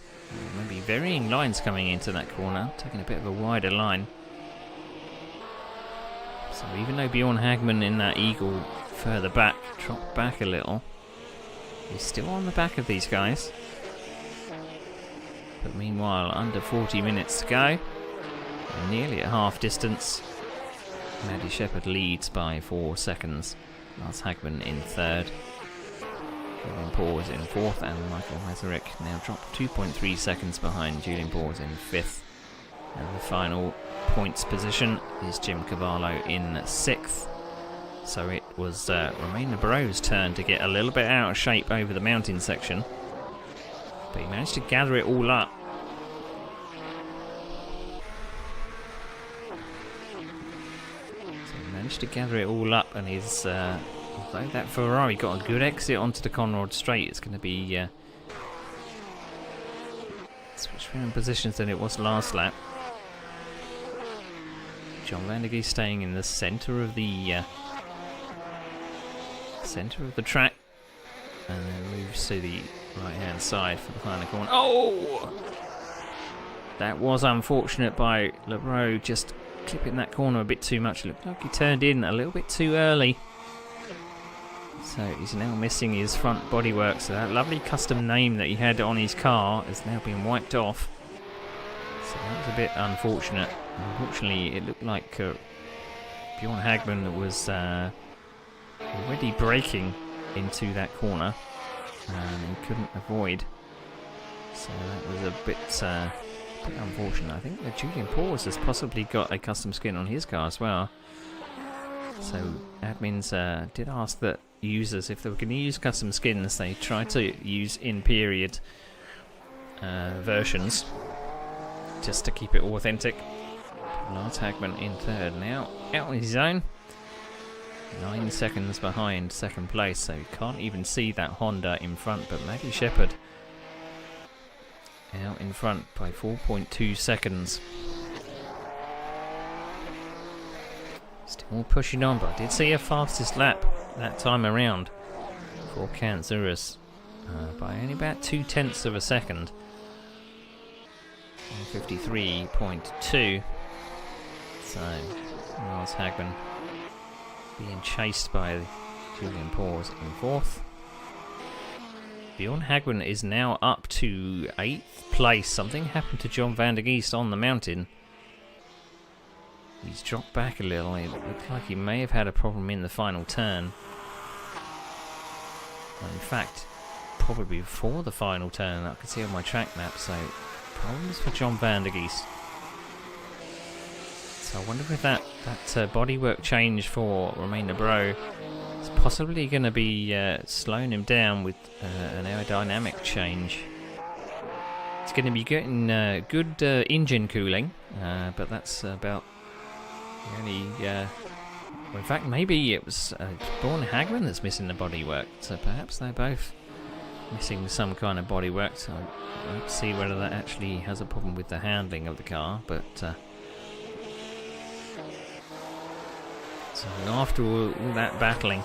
Maybe varying lines coming into that corner, taking a bit of a wider line. So even though Bjorn Hagman in that Eagle further back, dropped back a little, he's still on the back of these guys. But meanwhile, under 40 minutes to go, nearly at half distance. Maddie Shepherd leads by 4 seconds. Lars Hagman in third. Julian Paws in fourth, and Michael Hazarek now dropped 2.3 seconds behind Julian Paws in fifth. And the final points position is Jim Cavallo in sixth. So it was Romain Lebro's turn to get a little bit out of shape over the mountain section. But he managed to gather it all up. And he's, although that Ferrari got a good exit onto the Conrad Straight, it's going to be switch around positions than it was last lap. John van der Geest staying in the centre of the track, and then moves to the right-hand side for the final corner. Oh! That was unfortunate by Lebro, just clipping that corner a bit too much. It looked like he turned in a little bit too early. So he's now missing his front bodywork. So that lovely custom name that he had on his car has now been wiped off. So that was a bit unfortunate. Unfortunately, it looked like Bjorn Hagman was already braking into that corner and he couldn't avoid. So that was a bit unfortunate. I think that Julian Paws has possibly got a custom skin on his car as well. So admins did ask that users, if they were going to use custom skins, they try to use in-period versions just to keep it authentic. Lars Hagman in third now, out on his own. 9 seconds behind second place, so you can't even see that Honda in front, but Maddie Shepherd out in front by 4.2 seconds. Still pushing on, but I did see a fastest lap that time around for Kanzurus by only about 0.2 of a second. 53.2. So Lars Hagman being chased by Julian Paws in fourth. Bjorn Hagman is now up to 8th place. Something happened to John van der Geest on the mountain. He's dropped back a little. It looked like he may have had a problem in the final turn. Well, in fact, probably before the final turn, I could see on my track map, so problems for John van der Geest. So I wonder if that bodywork change for Romain Lebro is possibly going to be slowing him down with an aerodynamic change. It's going to be getting good engine cooling, but that's about the only... well, in fact, maybe it was Bjorn Hagman that's missing the bodywork, so perhaps they're both missing some kind of bodywork. So let's see whether that actually has a problem with the handling of the car, but... So after all that battling,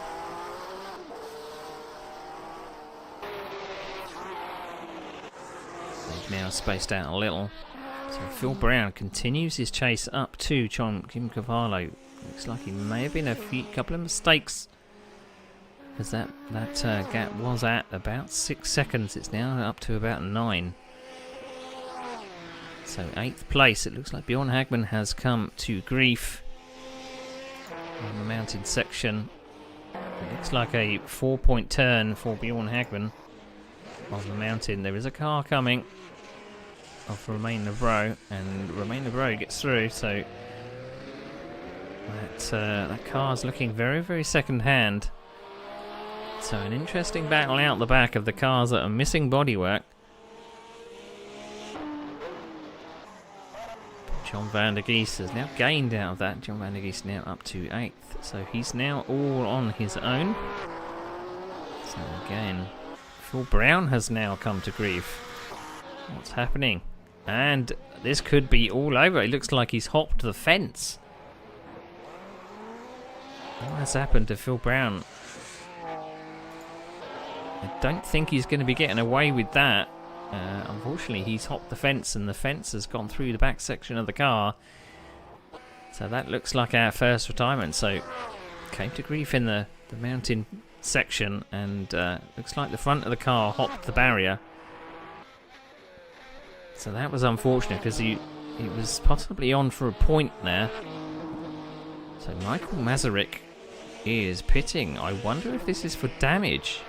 they've now spaced out a little. So Phil Brown continues his chase up to Jim Cavallo. Looks like he may have been a couple of mistakes, because that gap was at about 6 seconds. It's now up to about 9. So 8th place. It looks like Bjorn Hagman has come to grief on the mountain section. It looks like a 4-point turn for Bjorn Hagman on the mountain. There is a car coming of Romain Lebro, and Romain Lebro gets through, so that car's looking very, very second hand. So an interesting battle out the back of the cars that are missing bodywork. John van der Geest has now gained out of that. John van der Geest now up to 8th. So he's now all on his own. So again, Phil Brown has now come to grief. What's happening? And this could be all over. It looks like he's hopped the fence. What has happened to Phil Brown? I don't think he's going to be getting away with that. Unfortunately, he's hopped the fence, and the fence has gone through the back section of the car. So that looks like our first retirement. So came to grief in the mountain section, and looks like the front of the car hopped the barrier. So that was unfortunate, because he was possibly on for a point there. So Michael Masaryk is pitting. I wonder if this is for damage,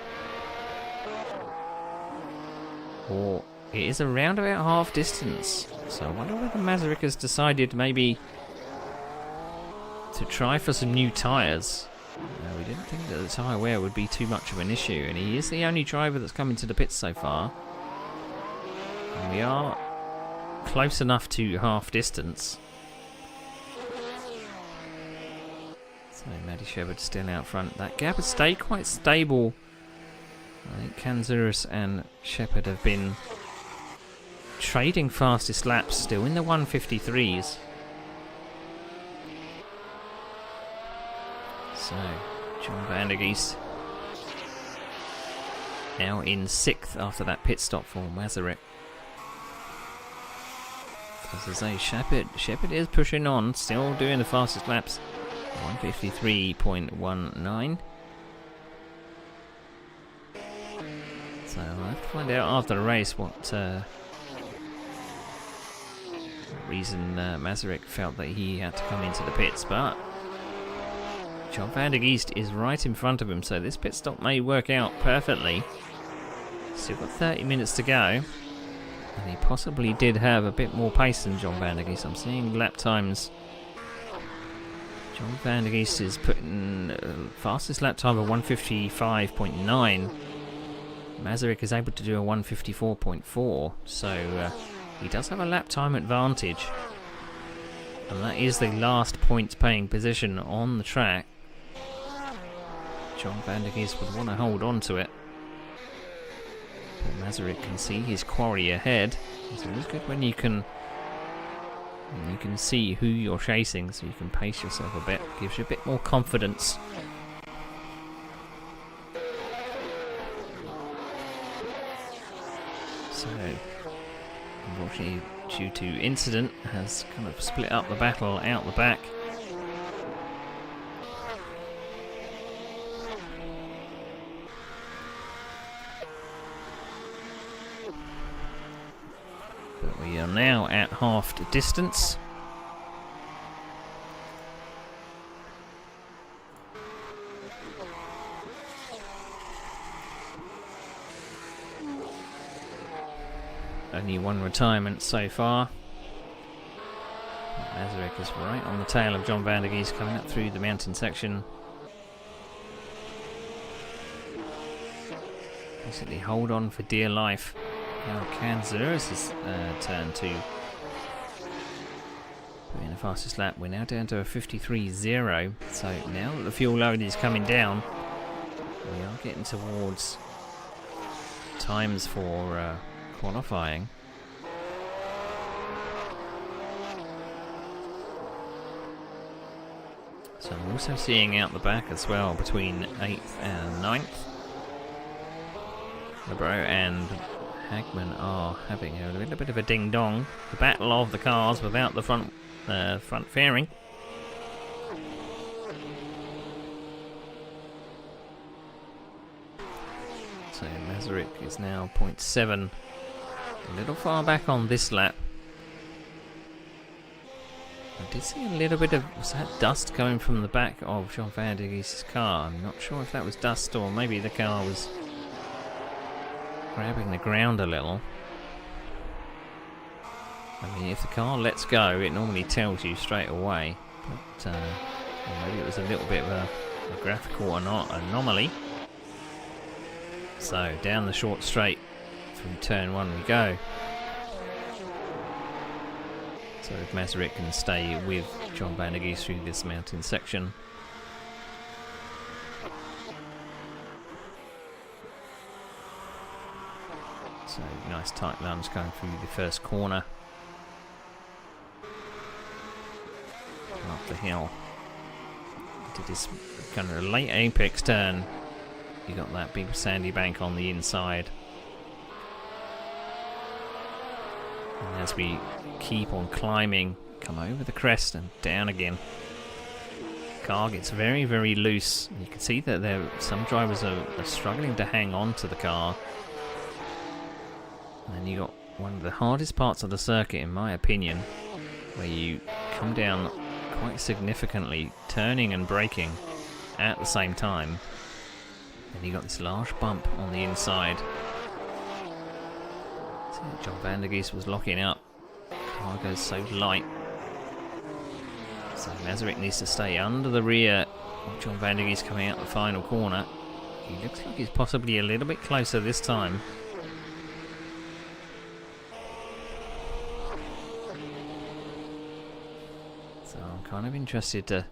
or it is around about half distance. So I wonder whether Masaryk has decided maybe to try for some new tyres. We didn't think that the tyre wear would be too much of an issue, and he is the only driver that's come into the pits so far. And we are close enough to half distance. So Matty Shepard's still out front. That gap has stayed quite stable. I think Kanzuris and Shepard have been trading fastest laps, still in the 153s. So John van der Geest now in 6th after that pit stop for Masaryk. As I say, Shepard is pushing on, still doing the fastest laps. 153.19. So I'll have to find out after the race what reason Masaryk felt that he had to come into the pits, but John van der Geest is right in front of him, so this pit stop may work out perfectly. Still got 30 minutes to go, and he possibly did have a bit more pace than John van der Geest. I'm seeing lap times. John van der Geest is putting fastest lap time of 155.9. Masaryk is able to do a 154.4, so he does have a lap time advantage, and that is the last points paying position on the track. John van der Geest would want to hold on to it, but Masaryk can see his quarry ahead. It's always good when you can see who you're chasing, so you can pace yourself a bit. Gives you a bit more confidence. So, unfortunately, due to incident, has kind of split up the battle out the back. But we are now at half distance. Only one retirement so far. Masaryk is right on the tail of John van der Geest coming up through the mountain section. Basically hold on for dear life. Now Kanzuris' turn to put in the fastest lap. We're now down to a 53.0. So now that the fuel load is coming down, we are getting towards times for qualifying. So I'm also seeing out the back as well between 8th and 9th. Lebro and Hagman are having a little bit of a ding-dong. The battle of the cars without the front fairing. So Masaryk is now 0.7. A little far back on this lap. I did see a little bit of, was that dust coming from the back of John van der Geest's car? I'm not sure if that was dust or maybe the car was grabbing the ground a little. I mean, if the car lets go, it normally tells you straight away. But or maybe it was a little bit of a graphical anomaly. So down the short straight from turn 1 we go. So if Masaryk can stay with John Van der Geest through this mountain section. So nice tight lunge going through the first corner. Up the hill. Did this kind of late apex turn. You got that big sandy bank on the inside. And as we keep on climbing, come over the crest and down again. Car gets very, very loose. You can see that some drivers are struggling to hang on to the car. And then you got one of the hardest parts of the circuit, in my opinion, where you come down quite significantly, turning and braking at the same time. And you got this large bump on the inside. See, John Van der Geest was locking up. Car goes so light. So Masaryk needs to stay under the rear of John Van der Geest coming out the final corner. He looks like he's possibly a little bit closer this time. So I'm kind of interested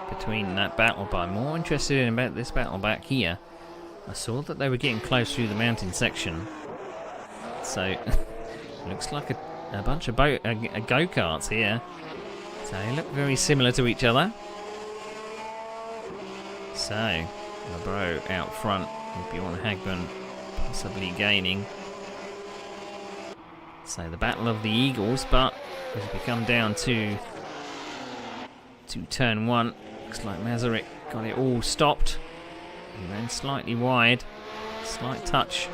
between that battle, but I'm more interested in about this battle back here. I saw that they were getting close through the mountain section. So looks like a bunch of go-karts here. So they look very similar to each other. So Brabham out front with Bjorn Hagman possibly gaining. So the battle of the Eagles, but as we come down to turn one, looks like Masaryk got it all stopped. He ran slightly wide, slight touch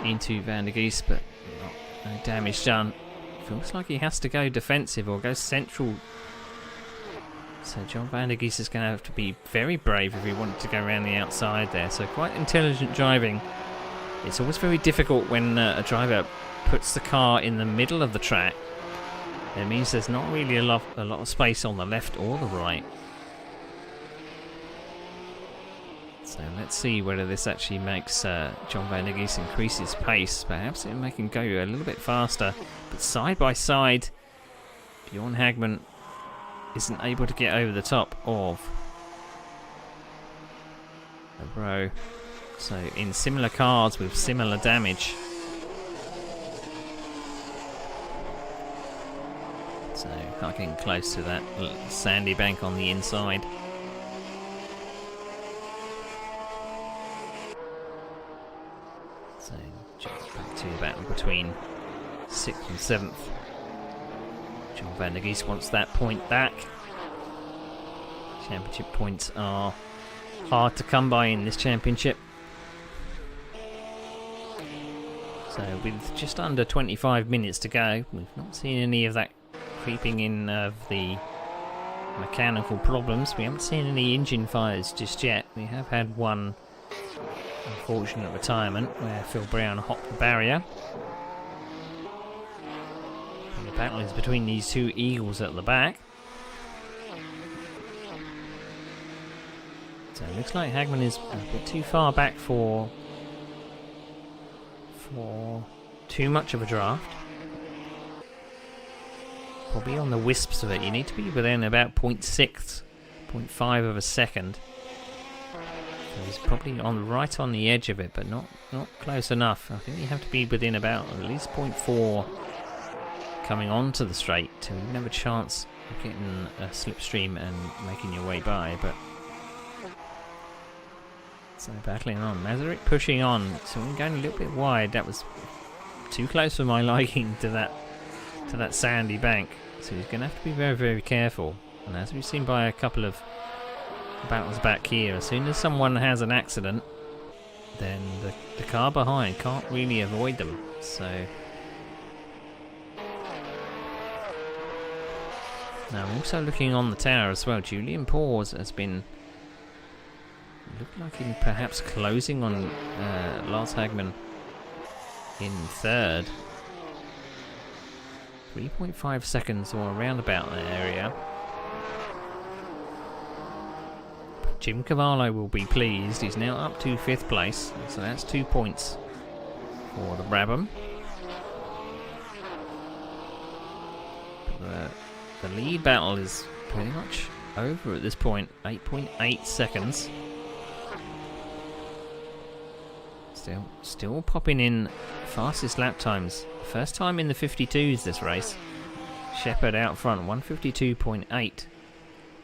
into Van der Geest, but no damage done. Feels like he has to go defensive or go central. So John Van der Geest is going to have to be very brave if he wanted to go around the outside there. So quite intelligent driving. It's always very difficult when a driver puts the car in the middle of the track. It means there's not really a lot of space on the left or the right. So let's see whether this actually makes John Van der Geest increase his pace. Perhaps it'll make him go a little bit faster. But side by side, Bjorn Hagman isn't able to get over the top of Brabham. So in similar cars with similar damage. So not getting close to that sandy bank on the inside. So just back to the battle between 6th and 7th. John Van der Geest wants that point back. Championship points are hard to come by in this championship. So with just under 25 minutes to go, we've not seen any of that creeping in of the mechanical problems. We haven't seen any engine fires just yet. We have had one unfortunate retirement where Phil Brown hopped the barrier. And the battle is between these two Eagles at the back. So it looks like Hagman is a bit too far back for too much of a draft. Probably on the wisps of it. You need to be within about 0.6, 0.5 of a second. So he's probably right on the edge of it, but not close enough. I think you have to be within about at least 0.4 coming onto the straight to even have a chance of getting a slipstream and making your way by. But so battling on. Masaryk pushing on. So we're going a little bit wide. That was too close for my liking to that sandy bank. So he's going to have to be very, very careful. And as we've seen by a couple of battles back here, as soon as someone has an accident, then the car behind can't really avoid them. So now I'm also looking on the tower as well. Julian Paws has been looked like he's perhaps closing on Lars Hagman in third. 3.5 seconds or around about that area. Jim Cavallo will be pleased. He's now up to 5th place, so that's 2 points for the Brabham. But the lead battle is pretty much over at this point. 8.8 seconds. Still popping in fastest lap times. First time in the 52s this race. Shepherd out front, 152.8.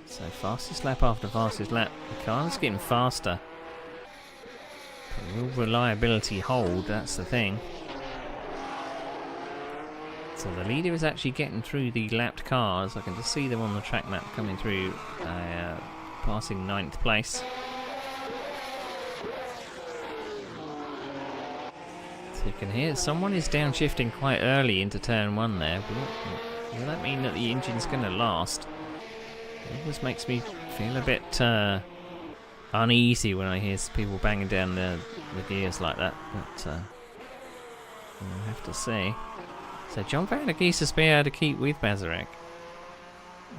So fastest lap after fastest lap. The car's getting faster. But will reliability hold? That's the thing. So the leader is actually getting through the lapped cars. I can just see them on the track map coming through, passing 9th place. So you can hear someone is downshifting quite early into turn 1 there. Will that mean that the engine's going to last? It always makes me feel a bit uneasy when I hear people banging down the gears like that. But we'll have to see. So John Van der Geest has been able to keep with Mazurek.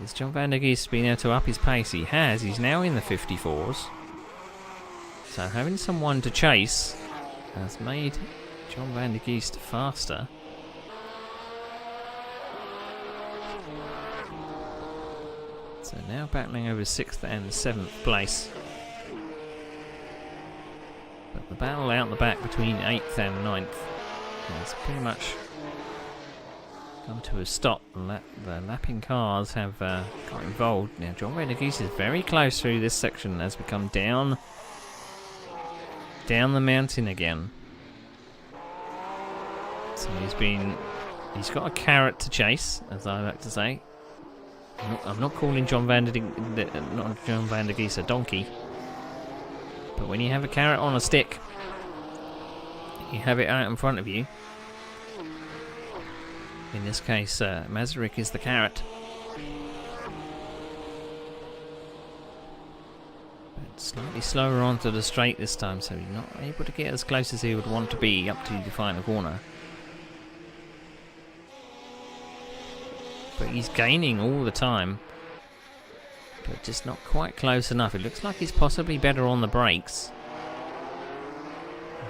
Is John Van der Geest been able to up his pace? He has. He's now in the 54s. So having someone to chase has made John Van der Geest faster. So now battling over 6th and 7th place. But the battle out the back between 8th and 9th has pretty much come to a stop. The lapping cars have got involved. Now John Van der Geest is very close through this section as we come down the mountain again. So he's got a carrot to chase, as I like to say. I'm not calling John Van der Geest a donkey, but when you have a carrot on a stick, you have it out in front of you. In this case, Mazurek is the carrot. But slightly slower onto the straight this time, so he's not able to get as close as he would want to be up to the final corner. But he's gaining all the time, but just not quite close enough. It looks like he's possibly better on the brakes.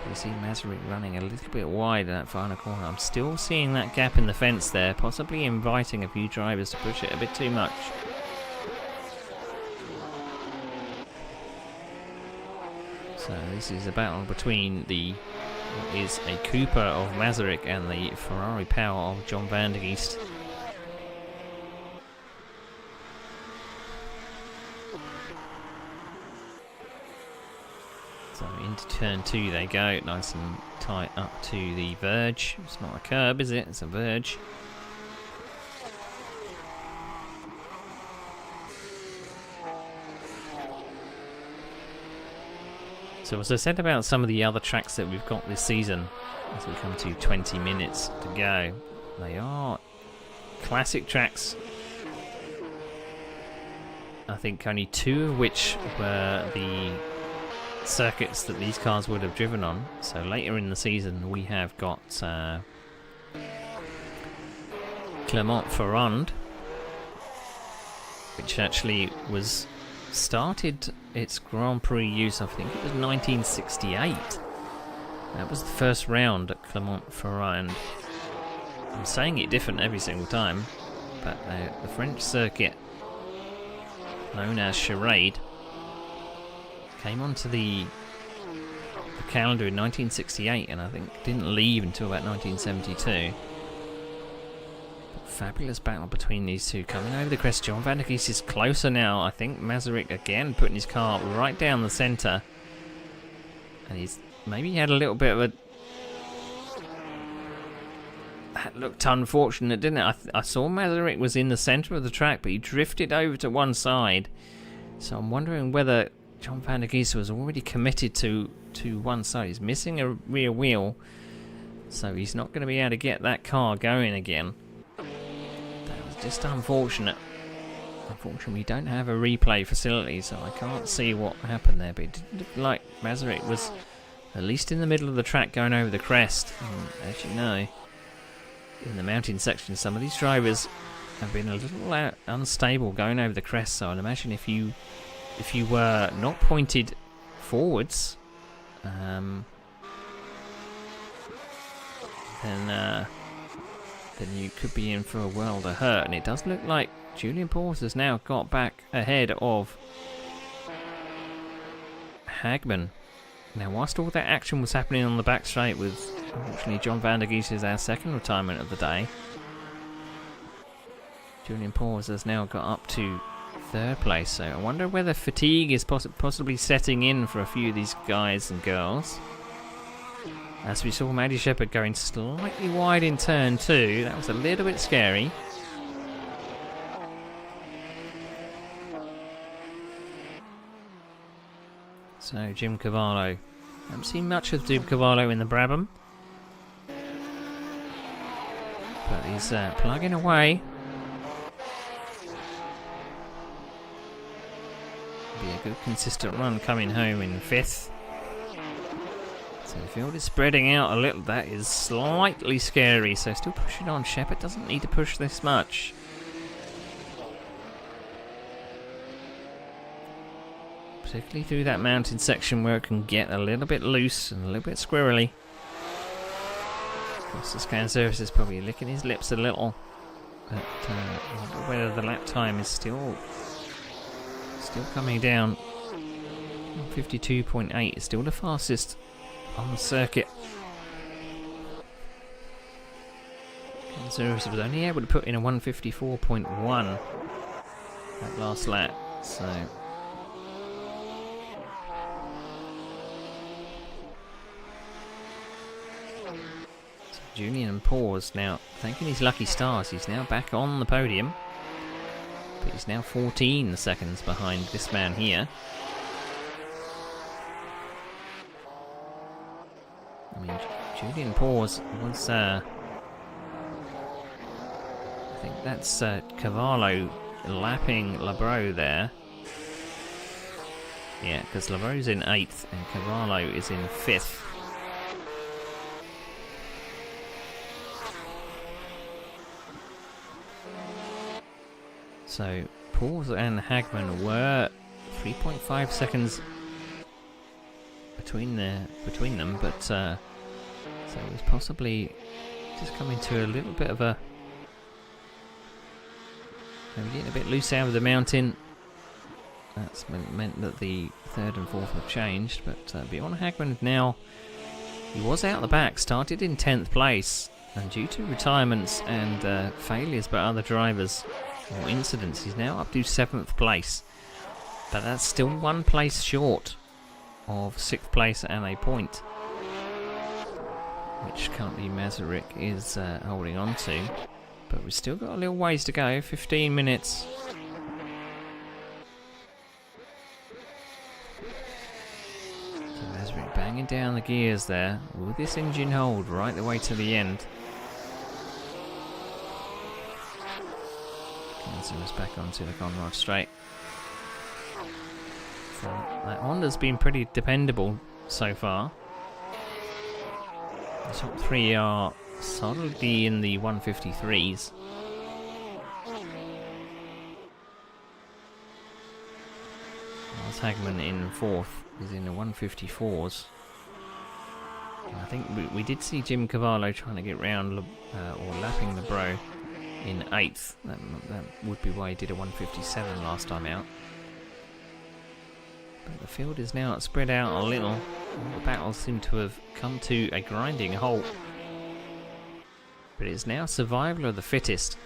You see Mazurek running a little bit wide in that final corner. I'm still seeing that gap in the fence there, possibly inviting a few drivers to push it a bit too much. So this is a battle between what is a Cooper of Mazurek and the Ferrari power of John Van der Geest. So into turn 2 they go, nice and tight up to the verge. It's not a curb, is it? It's a verge. So as I said about some of the other tracks that we've got this season, as we come to 20 minutes to go, they are classic tracks. I think only 2 of which were the circuits that these cars would have driven on. So later in the season we have got Clermont-Ferrand, which actually was started its Grand Prix use, I think it was 1968. That was the first round at Clermont-Ferrand. I'm saying it different every single time, but the French circuit known as Charade came onto the calendar in 1968, and I think didn't leave until about 1972. But fabulous battle between these two coming over the crest. John Van der Geest is closer now. I think Mazurek again putting his car right down the centre, and he's maybe had a little bit of a. That looked unfortunate, didn't it? I saw Mazurek was in the centre of the track, but he drifted over to one side. So I'm wondering whether John Van der Geest was already committed to one side. He's missing a rear wheel, so he's not going to be able to get that car going again. That was just unfortunate. Unfortunately, we don't have a replay facility, so I can't see what happened there, but it didn't look like Mazurek was at least in the middle of the track going over the crest. And as you know, in the mountain section, some of these drivers have been a little unstable going over the crest, so I'd imagine if you were not pointed forwards, then then you could be in for a world of hurt. And it does look like Julian Paws has now got back ahead of Hagman. Now, whilst all that action was happening on the back straight with, unfortunately, John van der Gies' our second retirement of the day, Julian Paws has now got up to third place. So I wonder whether fatigue is possibly setting in for a few of these guys and girls. As we saw Maddie Shepherd going slightly wide in turn 2, that was a little bit scary. So Jim Cavallo. Haven't seen much of Jim Cavallo in the Brabham. But he's plugging away. Be a good consistent run coming home in 5th. So the field is spreading out a little. That is slightly scary. So still pushing on. Shepherd doesn't need to push this much. Particularly through that mountain section where it can get a little bit loose and a little bit squirrely. Of course, the scan service is probably licking his lips a little. But I wonder whether the lap time is still coming down. 52.8 is still the fastest on the circuit. Scan service was only able to put in a 154.1 that last lap. So Julian Paws now thanking his lucky stars. He's now back on the podium, but he's now 14 seconds behind this man here. I mean, Julian Paws was I think that's Cavallo lapping Labro there. Yeah, because Labro's in 8th and Cavallo is in 5th. So Paws and Hagman were 3.5 seconds between them, but so it was possibly just coming to a little bit of a maybe getting a bit loose out of the mountain. That's meant that the 3rd and 4th have changed, but Bjorn Hagman now, he was out the back, started in 10th place, and due to retirements and failures by other drivers or incidents, he's now up to 7th place, but that's still 1 place short of 6th place and a point, which currently Masaryk is holding on to. But we've still got a little ways to go, 15 minutes. So Masaryk banging down the gears there. Will this engine hold right the way to the end? Zooms back onto the Conrad straight. So that Honda's been pretty dependable so far. The top 3 are solidly in the 153s. Lars Hagman in 4th is in the 154s. And I think we did see Jim Cavallo trying to get round or lapping Labro in 8th. That would be why he did a 157 last time out. But the field is now spread out a little. All the battles seem to have come to a grinding halt. But it's now survival of the fittest.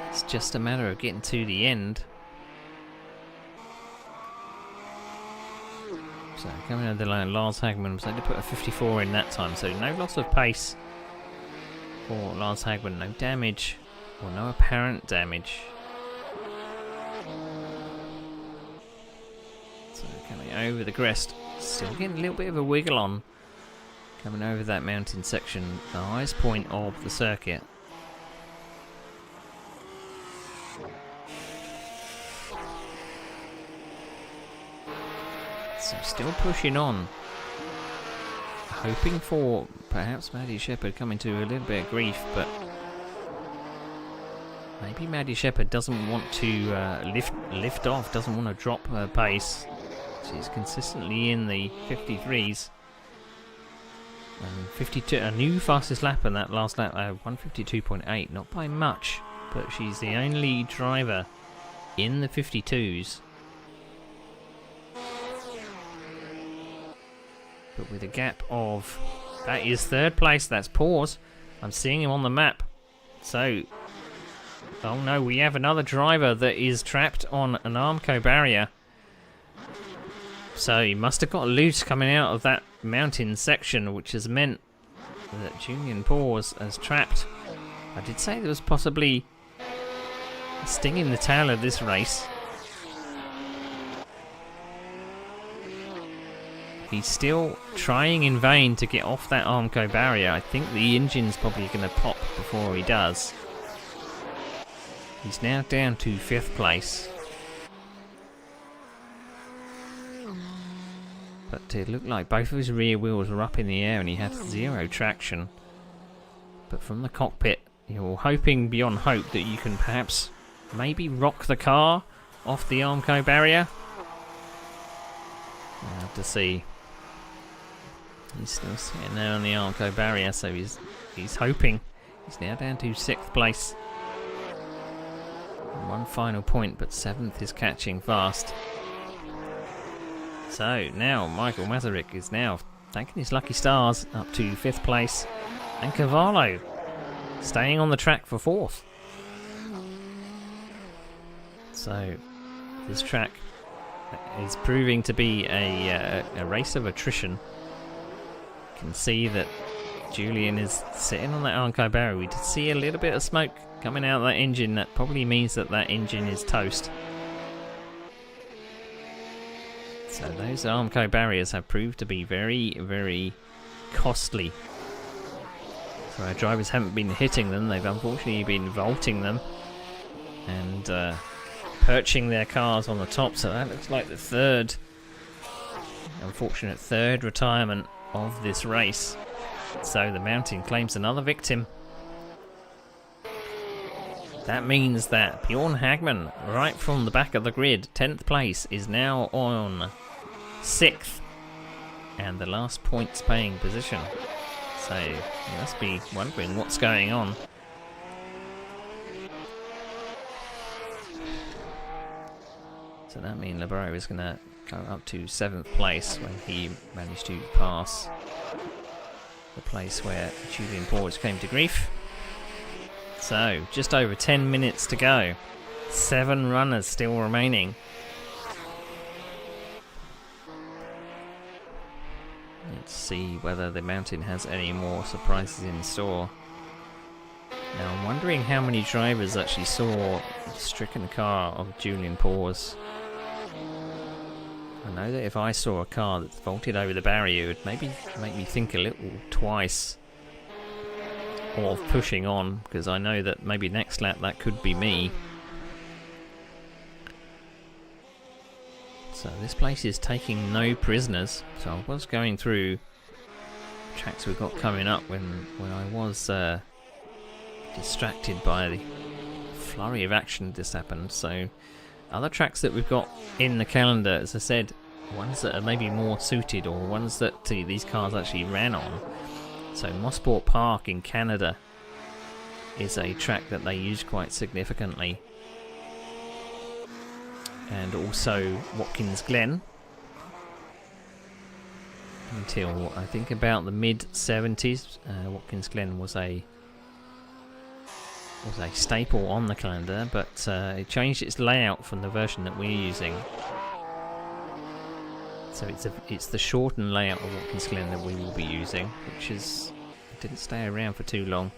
It's just a matter of getting to the end. So coming over the line, Lars Hagman was able to put a 54 in that time, so no loss of pace for Lars Hagman, no damage, or no apparent damage. So coming over the crest, still getting a little bit of a wiggle on, coming over that mountain section, the highest point of the circuit. So still pushing on, hoping for perhaps Maddie Shepherd coming to a little bit of grief, but maybe Maddie Shepherd doesn't want to lift off, doesn't want to drop her pace. She's consistently in the 53s. And 52, a new fastest lap in that last lap, 152.8, not by much, but she's the only driver in the 52s. But with a gap of, that is third place, that's pause. I'm seeing him on the map. So, oh no, we have another driver that is trapped on an Armco barrier. So he must have got loose coming out of that mountain section, which has meant that Julian Pause has trapped. I did say there was possibly a sting in the tail of this race. He's still trying in vain to get off that Armco barrier. I think the engine's probably going to pop before he does. He's now down to 5th place. But it looked like both of his rear wheels were up in the air and he had 0 traction. But from the cockpit, you're hoping beyond hope that you can perhaps maybe rock the car off the Armco barrier. We'll have to see. He's still sitting there on the Armco barrier, so he's hoping. He's now down to 6th place. One final point, but 7th is catching fast. So now Michael Masaryk is now thanking his lucky stars up to 5th place, and Cavallo staying on the track for 4th. So this track is proving to be a race of attrition. You can see that Julian is sitting on that Armco barrier. We did see a little bit of smoke coming out of that engine. That probably means that that engine is toast. So those Armco barriers have proved to be very, very costly. So our drivers haven't been hitting them. They've unfortunately been vaulting them and perching their cars on the top. So that looks like the unfortunate third retirement of this race. So the mountain claims another victim. That means that Bjorn Hagman, right from the back of the grid, 10th place, is now on 6th and the last points paying position. So you must be wondering what's going on. So that means Libero is going to go up to 7th place when he managed to pass the place where Julian Porge came to grief. So, just over 10 minutes to go. 7 runners still remaining. Let's see whether the mountain has any more surprises in store. Now, I'm wondering how many drivers actually saw the stricken car of Julian Pause. I know that if I saw a car that vaulted over the barrier, it would maybe make me think a little twice of pushing on, because I know that maybe next lap that could be me. So this place is taking no prisoners. So I was going through tracks we've got coming up when I was distracted by the flurry of action this happened. So other tracks that we've got in the calendar, as I said, ones that are maybe more suited or ones that these cars actually ran on. So Mosport Park in Canada is a track that they use quite significantly. And also Watkins Glen. Until I think about the mid-70s, Watkins Glen was a staple on the calendar, but it changed its layout from the version that we're using. So it's the shortened layout of Watkins Glen that we will be using, which didn't stay around for too long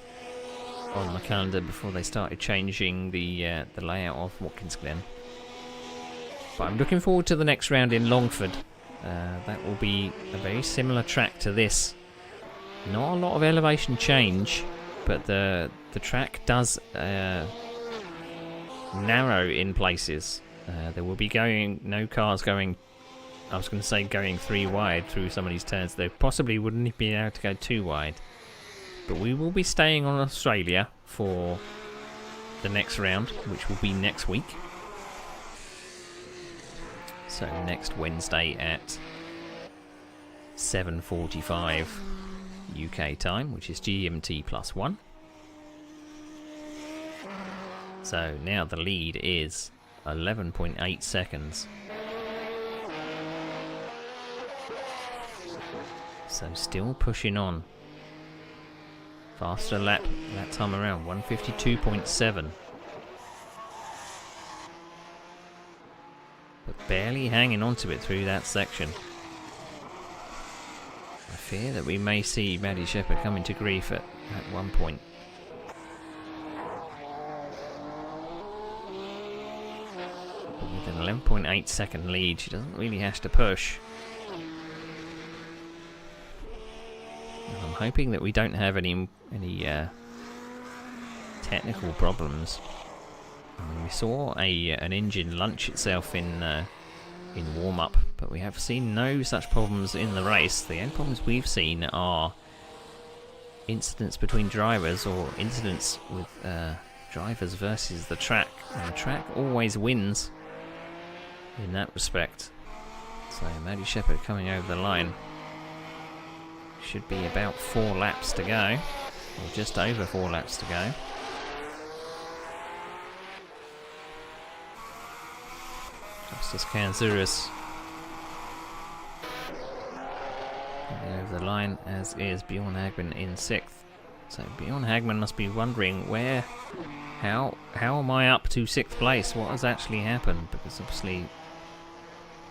on the calendar before they started changing the layout of Watkins Glen. But I'm looking forward to the next round in Longford. That will be a very similar track to this. Not a lot of elevation change, but the track does narrow in places. There will be no cars going, I was going to say going 3 wide through some of these turns. They possibly wouldn't be able to go 2 wide. But we will be staying on Australia for the next round, which will be next week. So next Wednesday at 7:45 UK time, which is GMT +1. So now the lead is 11.8 seconds. So still pushing on. Faster lap that time around, 152.7. But barely hanging on to it through that section. I fear that we may see Maddie Shepherd coming to grief at one point. But with an 11.8 second lead, she doesn't really have to push. I'm hoping that we don't have any technical problems. We saw an engine launch itself in warm-up, but we have seen no such problems in the race. The only problems we've seen are incidents between drivers or incidents with drivers versus the track. And the track always wins in that respect. So Maddie Shepherd coming over the line. Should be about 4 laps to go, or just over 4 laps to go. Costas Kanzouris over the line, as is Bjorn Hagman in 6th. So Bjorn Hagman must be wondering how am I up to 6th place? What has actually happened? Because obviously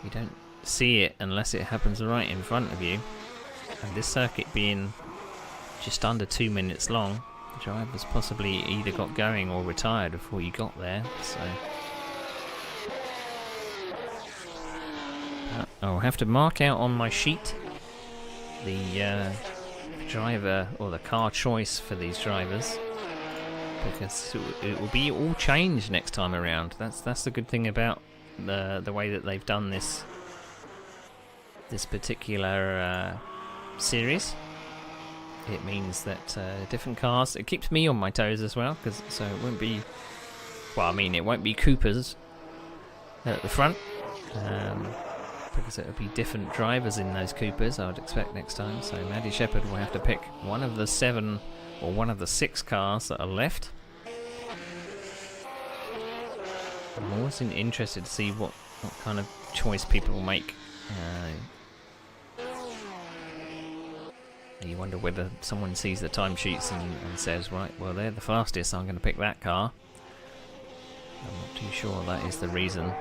you don't see it unless it happens right in front of you. And this circuit being just under 2 minutes long, the drivers possibly either got going or retired before you got there. So I'll have to mark out on my sheet the driver or the car choice for these drivers, because it will be all changed next time around. That's the good thing about the way that they've done this particular series. It means that different cars, it keeps me on my toes as well, so it won't be, well, I mean, it won't be Coopers at the front, because it'll be different drivers in those Coopers, I would expect next time. So Maddie Shepherd will have to pick one of the 7 or one of the 6 cars that are left. I'm always interested to see what kind of choice people will make. You wonder whether someone sees the timesheets and says, right, well, they're the fastest, so I'm going to pick that car. I'm not too sure that is the reason.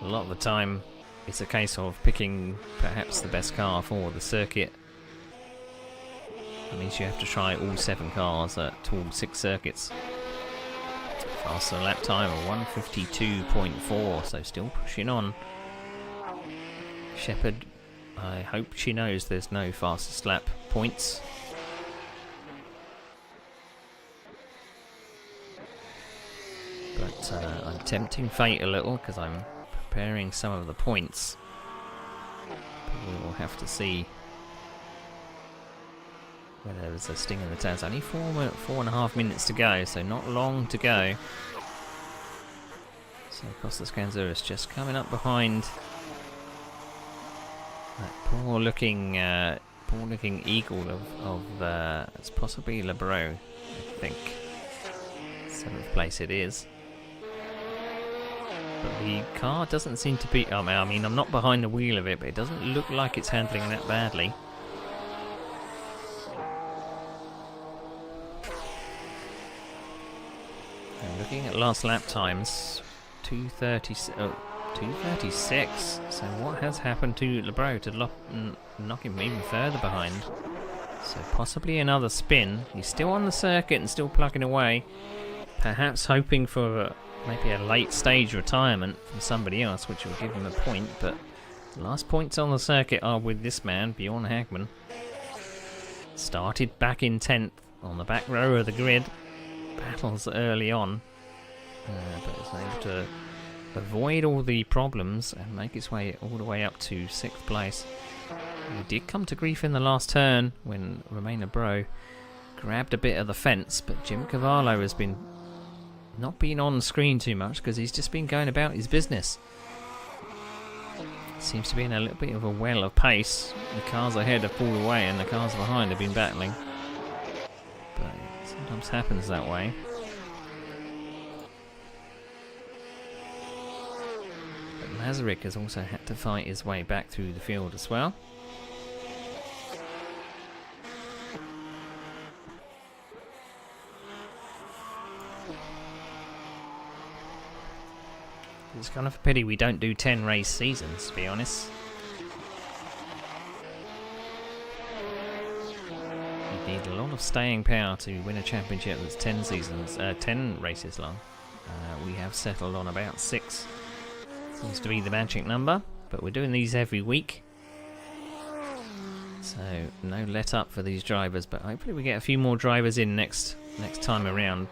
A lot of the time, it's a case of picking perhaps the best car for the circuit. That means you have to try all 7 cars at all 6 circuits. Faster lap time of 152.4, so still pushing on. Shepherd, I hope she knows there's no fastest lap points. But I'm tempting fate a little because I'm preparing some of the points. But we will have to see whether there's a sting in the tail. It's only 4.5 minutes to go, so not long to go. So Costas Kanzouris just coming up behind that poor looking eagle of it's possibly Lebreau, I think. 7th place it is. But the car doesn't seem to be, I mean, I'm not behind the wheel of it, but it doesn't look like it's handling that badly. And looking at last lap times, 2:36. So what has happened to Lebreau to knock him even further behind? So possibly another spin. He's still on the circuit and still plugging away. Perhaps hoping for maybe a late stage retirement from somebody else, which will give him a point. But the last points on the circuit are with this man, Bjorn Hagman. Started back in 10th on the back row of the grid. Battles early on. But is able to avoid all the problems and make his way all the way up to 6th place. He did come to grief in the last turn when Romain Lebreau grabbed a bit of the fence, but Jim Cavallo has been not been on screen too much because he's just been going about his business. Seems to be in a little bit of a well of pace. The cars ahead have pulled away and the cars behind have been battling. But it sometimes happens that way. But Masaryk has also had to fight his way back through the field as well. It's kind of a pity we don't do 10 race seasons, to be honest. You need a lot of staying power to win a championship that's 10 seasons, 10 races long. We have settled on about 6. Seems to be the magic number, but we're doing these every week. So no let up for these drivers, but hopefully we get a few more drivers in next time around.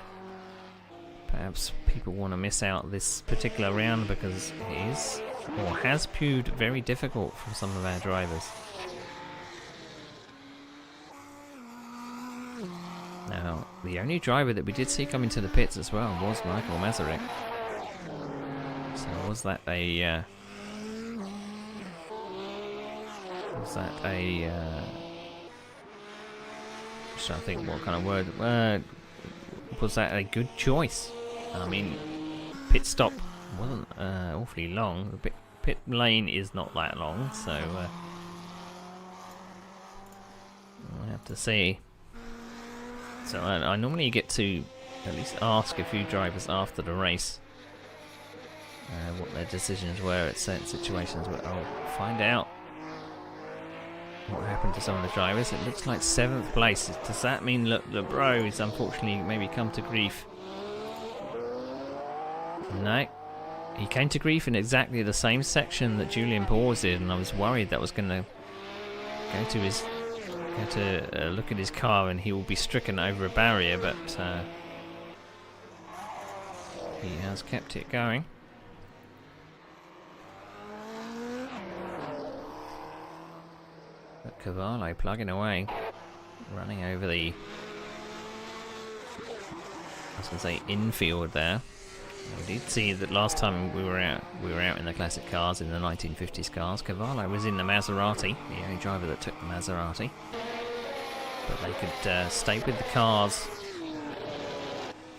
Perhaps people want to miss out this particular round because it is, or has proved very difficult for some of our drivers. Now, the only driver that we did see come into the pits as well was Michael Masaryk. So was that a... just trying to think what kind of word... was that a good choice? I mean, pit stop wasn't awfully long. The pit lane is not that long, so we'll have to see. So I normally get to at least ask a few drivers after the race what their decisions were at certain situations, but I'll find out what happened to some of the drivers. It looks like 7th place. Does that mean that the bro is unfortunately maybe come to grief? No. He came to grief in exactly the same section that Julian Paws did, and I was worried that was going to go to look at his car and he will be stricken over a barrier, but he has kept it going. But Cavallo plugging away, running over the, I was going to say infield there. We did see that last time we were out in the classic cars, in the 1950s cars. Cavallo was in the Maserati, the only driver that took the Maserati. But they could stay with the cars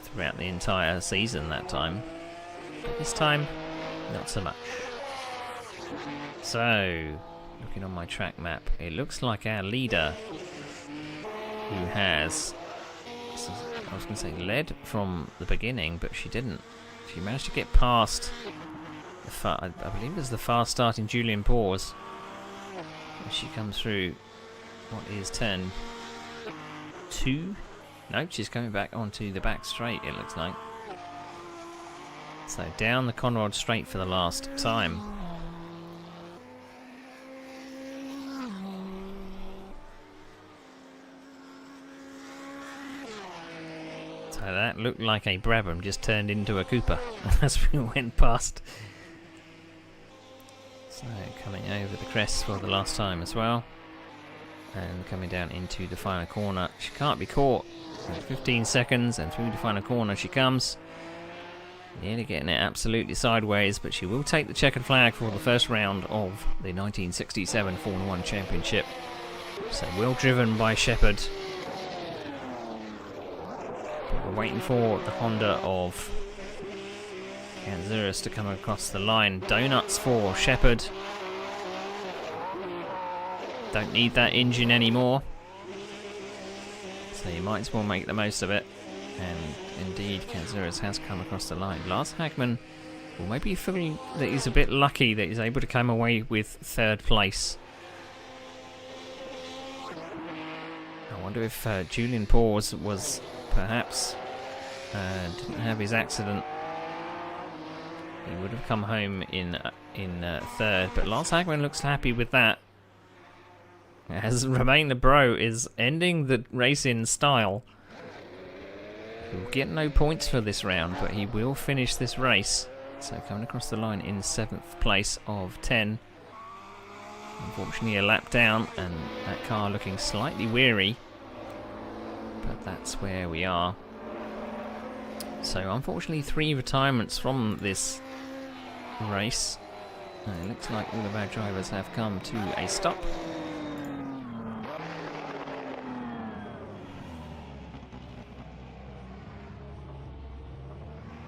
throughout the entire season that time. But this time, not so much. So, looking on my track map, it looks like our leader, who has, I was going to say led from the beginning, but she didn't. She managed to get past, I believe it was the fast starting Julian Paws. And she comes through what is turn 2. Nope, she's coming back onto the back straight, it looks like. So down the Conrad straight for the last time. So that looked like a Brabham just turned into a Cooper as we went past. So coming over the crest for the last time as well. And coming down into the final corner. She can't be caught. 15 seconds and through the final corner she comes. Nearly getting it absolutely sideways, but she will take the checkered flag for the first round of the 1967 Formula 1 Championship. So well driven by Shepherd. But we're waiting for the Honda of Kanzuris to come across the line. Donuts for Shepherd. Don't need that engine anymore. So you might as well make the most of it. And indeed, Kanzuris has come across the line. Lars Hagman will maybe feel that he's a bit lucky that he's able to come away with 3rd place. I wonder if Julian Paws was perhaps didn't have his accident. He would have come home in 3rd, but Lars Hagman looks happy with that. As Romain Lebro is ending the race in style. He will get no points for this round, but he will finish this race. So coming across the line in 7th place of 10. Unfortunately a lap down, and that car looking slightly weary. But that's where we are. So unfortunately 3 retirements from this race. It looks like all of our drivers have come to a stop.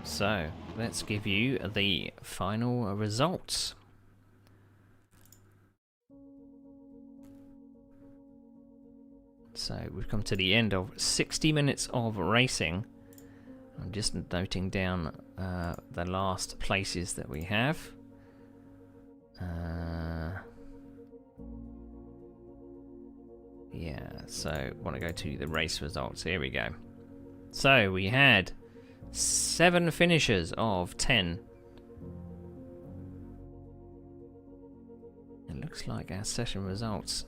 So, let's give you the final results. So, we've come to the end of 60 minutes of racing. I'm just noting down the last places that we have. Yeah, so I want to go to the race results. Here we go. So, we had 7 finishers of 10. It looks like our session results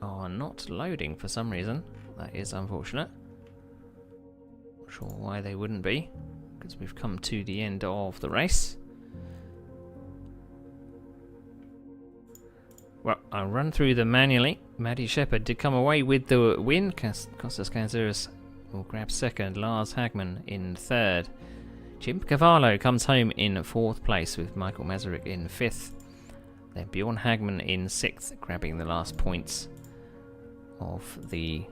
are not loading for some reason. That is unfortunate. Not sure why they wouldn't be, because we've come to the end of the race. Well, I'll run through them manually. Maddie Shepherd did come away with the win. Costas Kanzouris will grab second. Lars Hagman in third. Jim Cavallo comes home in fourth place with Michael Masaryk in fifth. Then Bjorn Hagman in sixth, grabbing the last points of the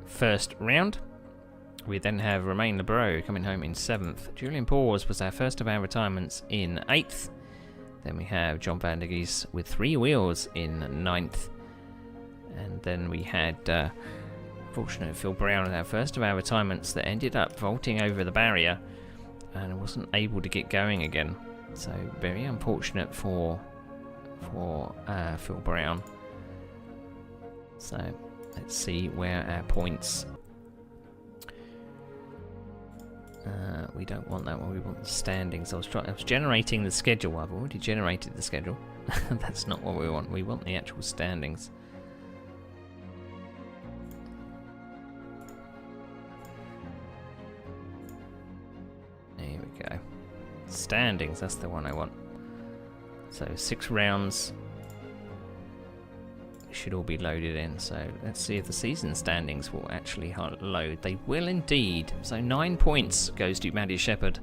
first round. We then have Romain Lebreau coming home in seventh. Julian Paws was our first of our retirements in eighth. Then we have John van der Gies with 3 wheels in ninth. And then we had fortunate Phil Brown, our first of our retirements, that ended up vaulting over the barrier and wasn't able to get going again. So very unfortunate for Phil Brown. So let's see where our points. We don't want that one. We want the standings. I was generating the schedule. I've already generated the schedule. That's not what we want. We want the actual standings. There we go. Standings, that's the one I want. So 6 rounds should all be loaded in. So let's see if the season standings will actually load. They will indeed. So 9 points goes to Maddie Shepherd.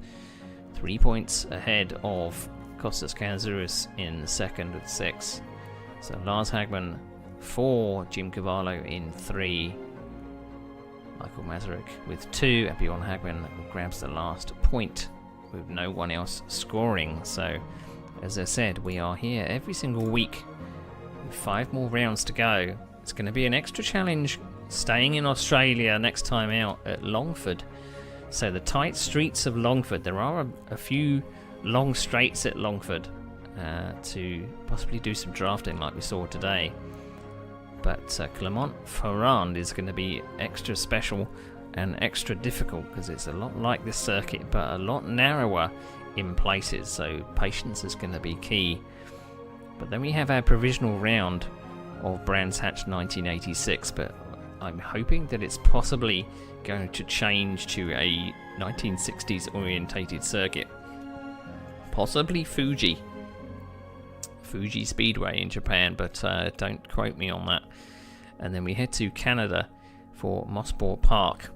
3 points ahead of Kostas Kanzouris in second with 6. So Lars Hagman 4, Jim Cavallo in 3, Michael Masaryk with 2, and Bjorn Hagman grabs the last point with no one else scoring. So as I said, we are here every single week with 5 more rounds to go. It's going to be an extra challenge staying in Australia next time out at Longford. So the tight streets of Longford, there are a few long straights at Longford to possibly do some drafting like we saw today. But Clermont-Ferrand is going to be extra special and extra difficult because it's a lot like this circuit but a lot narrower in places, so patience is going to be key. But then we have our provisional round of Brands Hatch 1986, but I'm hoping that it's possibly going to change to a 1960s orientated circuit, possibly Fuji Speedway in Japan, but don't quote me on that. And then we head to Canada for Mosport Park,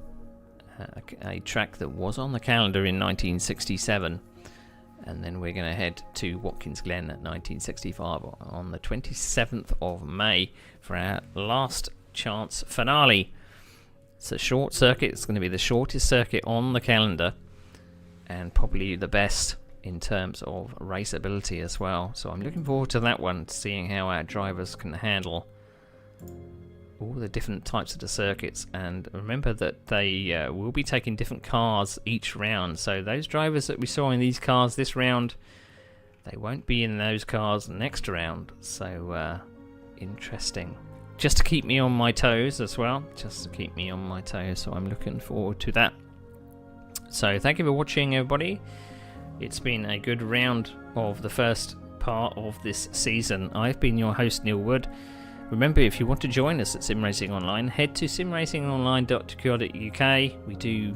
a track that was on the calendar in 1967. And then we're going to head to Watkins Glen at 1965 on the 27th of May for our last chance finale. It's a short circuit. It's going to be the shortest circuit on the calendar and probably the best in terms of raceability as well. So I'm looking forward to that one, seeing how our drivers can handle all the different types of the circuits. And remember that they will be taking different cars each round, so those drivers that we saw in these cars this round, they won't be in those cars next round. So interesting, just to keep me on my toes as well, so I'm looking forward to that. So thank you for watching, everybody. It's been a good round of the first part of this season. I've been your host, Neil Wood. Remember, if you want to join us at Sim Racing Online, head to simracingonline.co.uk. We do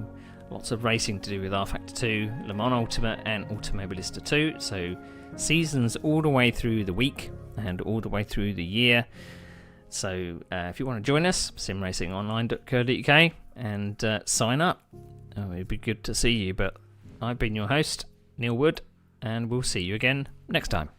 lots of racing to do with R-Factor 2, Le Mans Ultimate and Automobilista 2. So seasons all the way through the week and all the way through the year. So if you want to join us, simracingonline.co.uk and sign up. It'd be good to see you. But I've been your host, Neil Wood, and we'll see you again next time.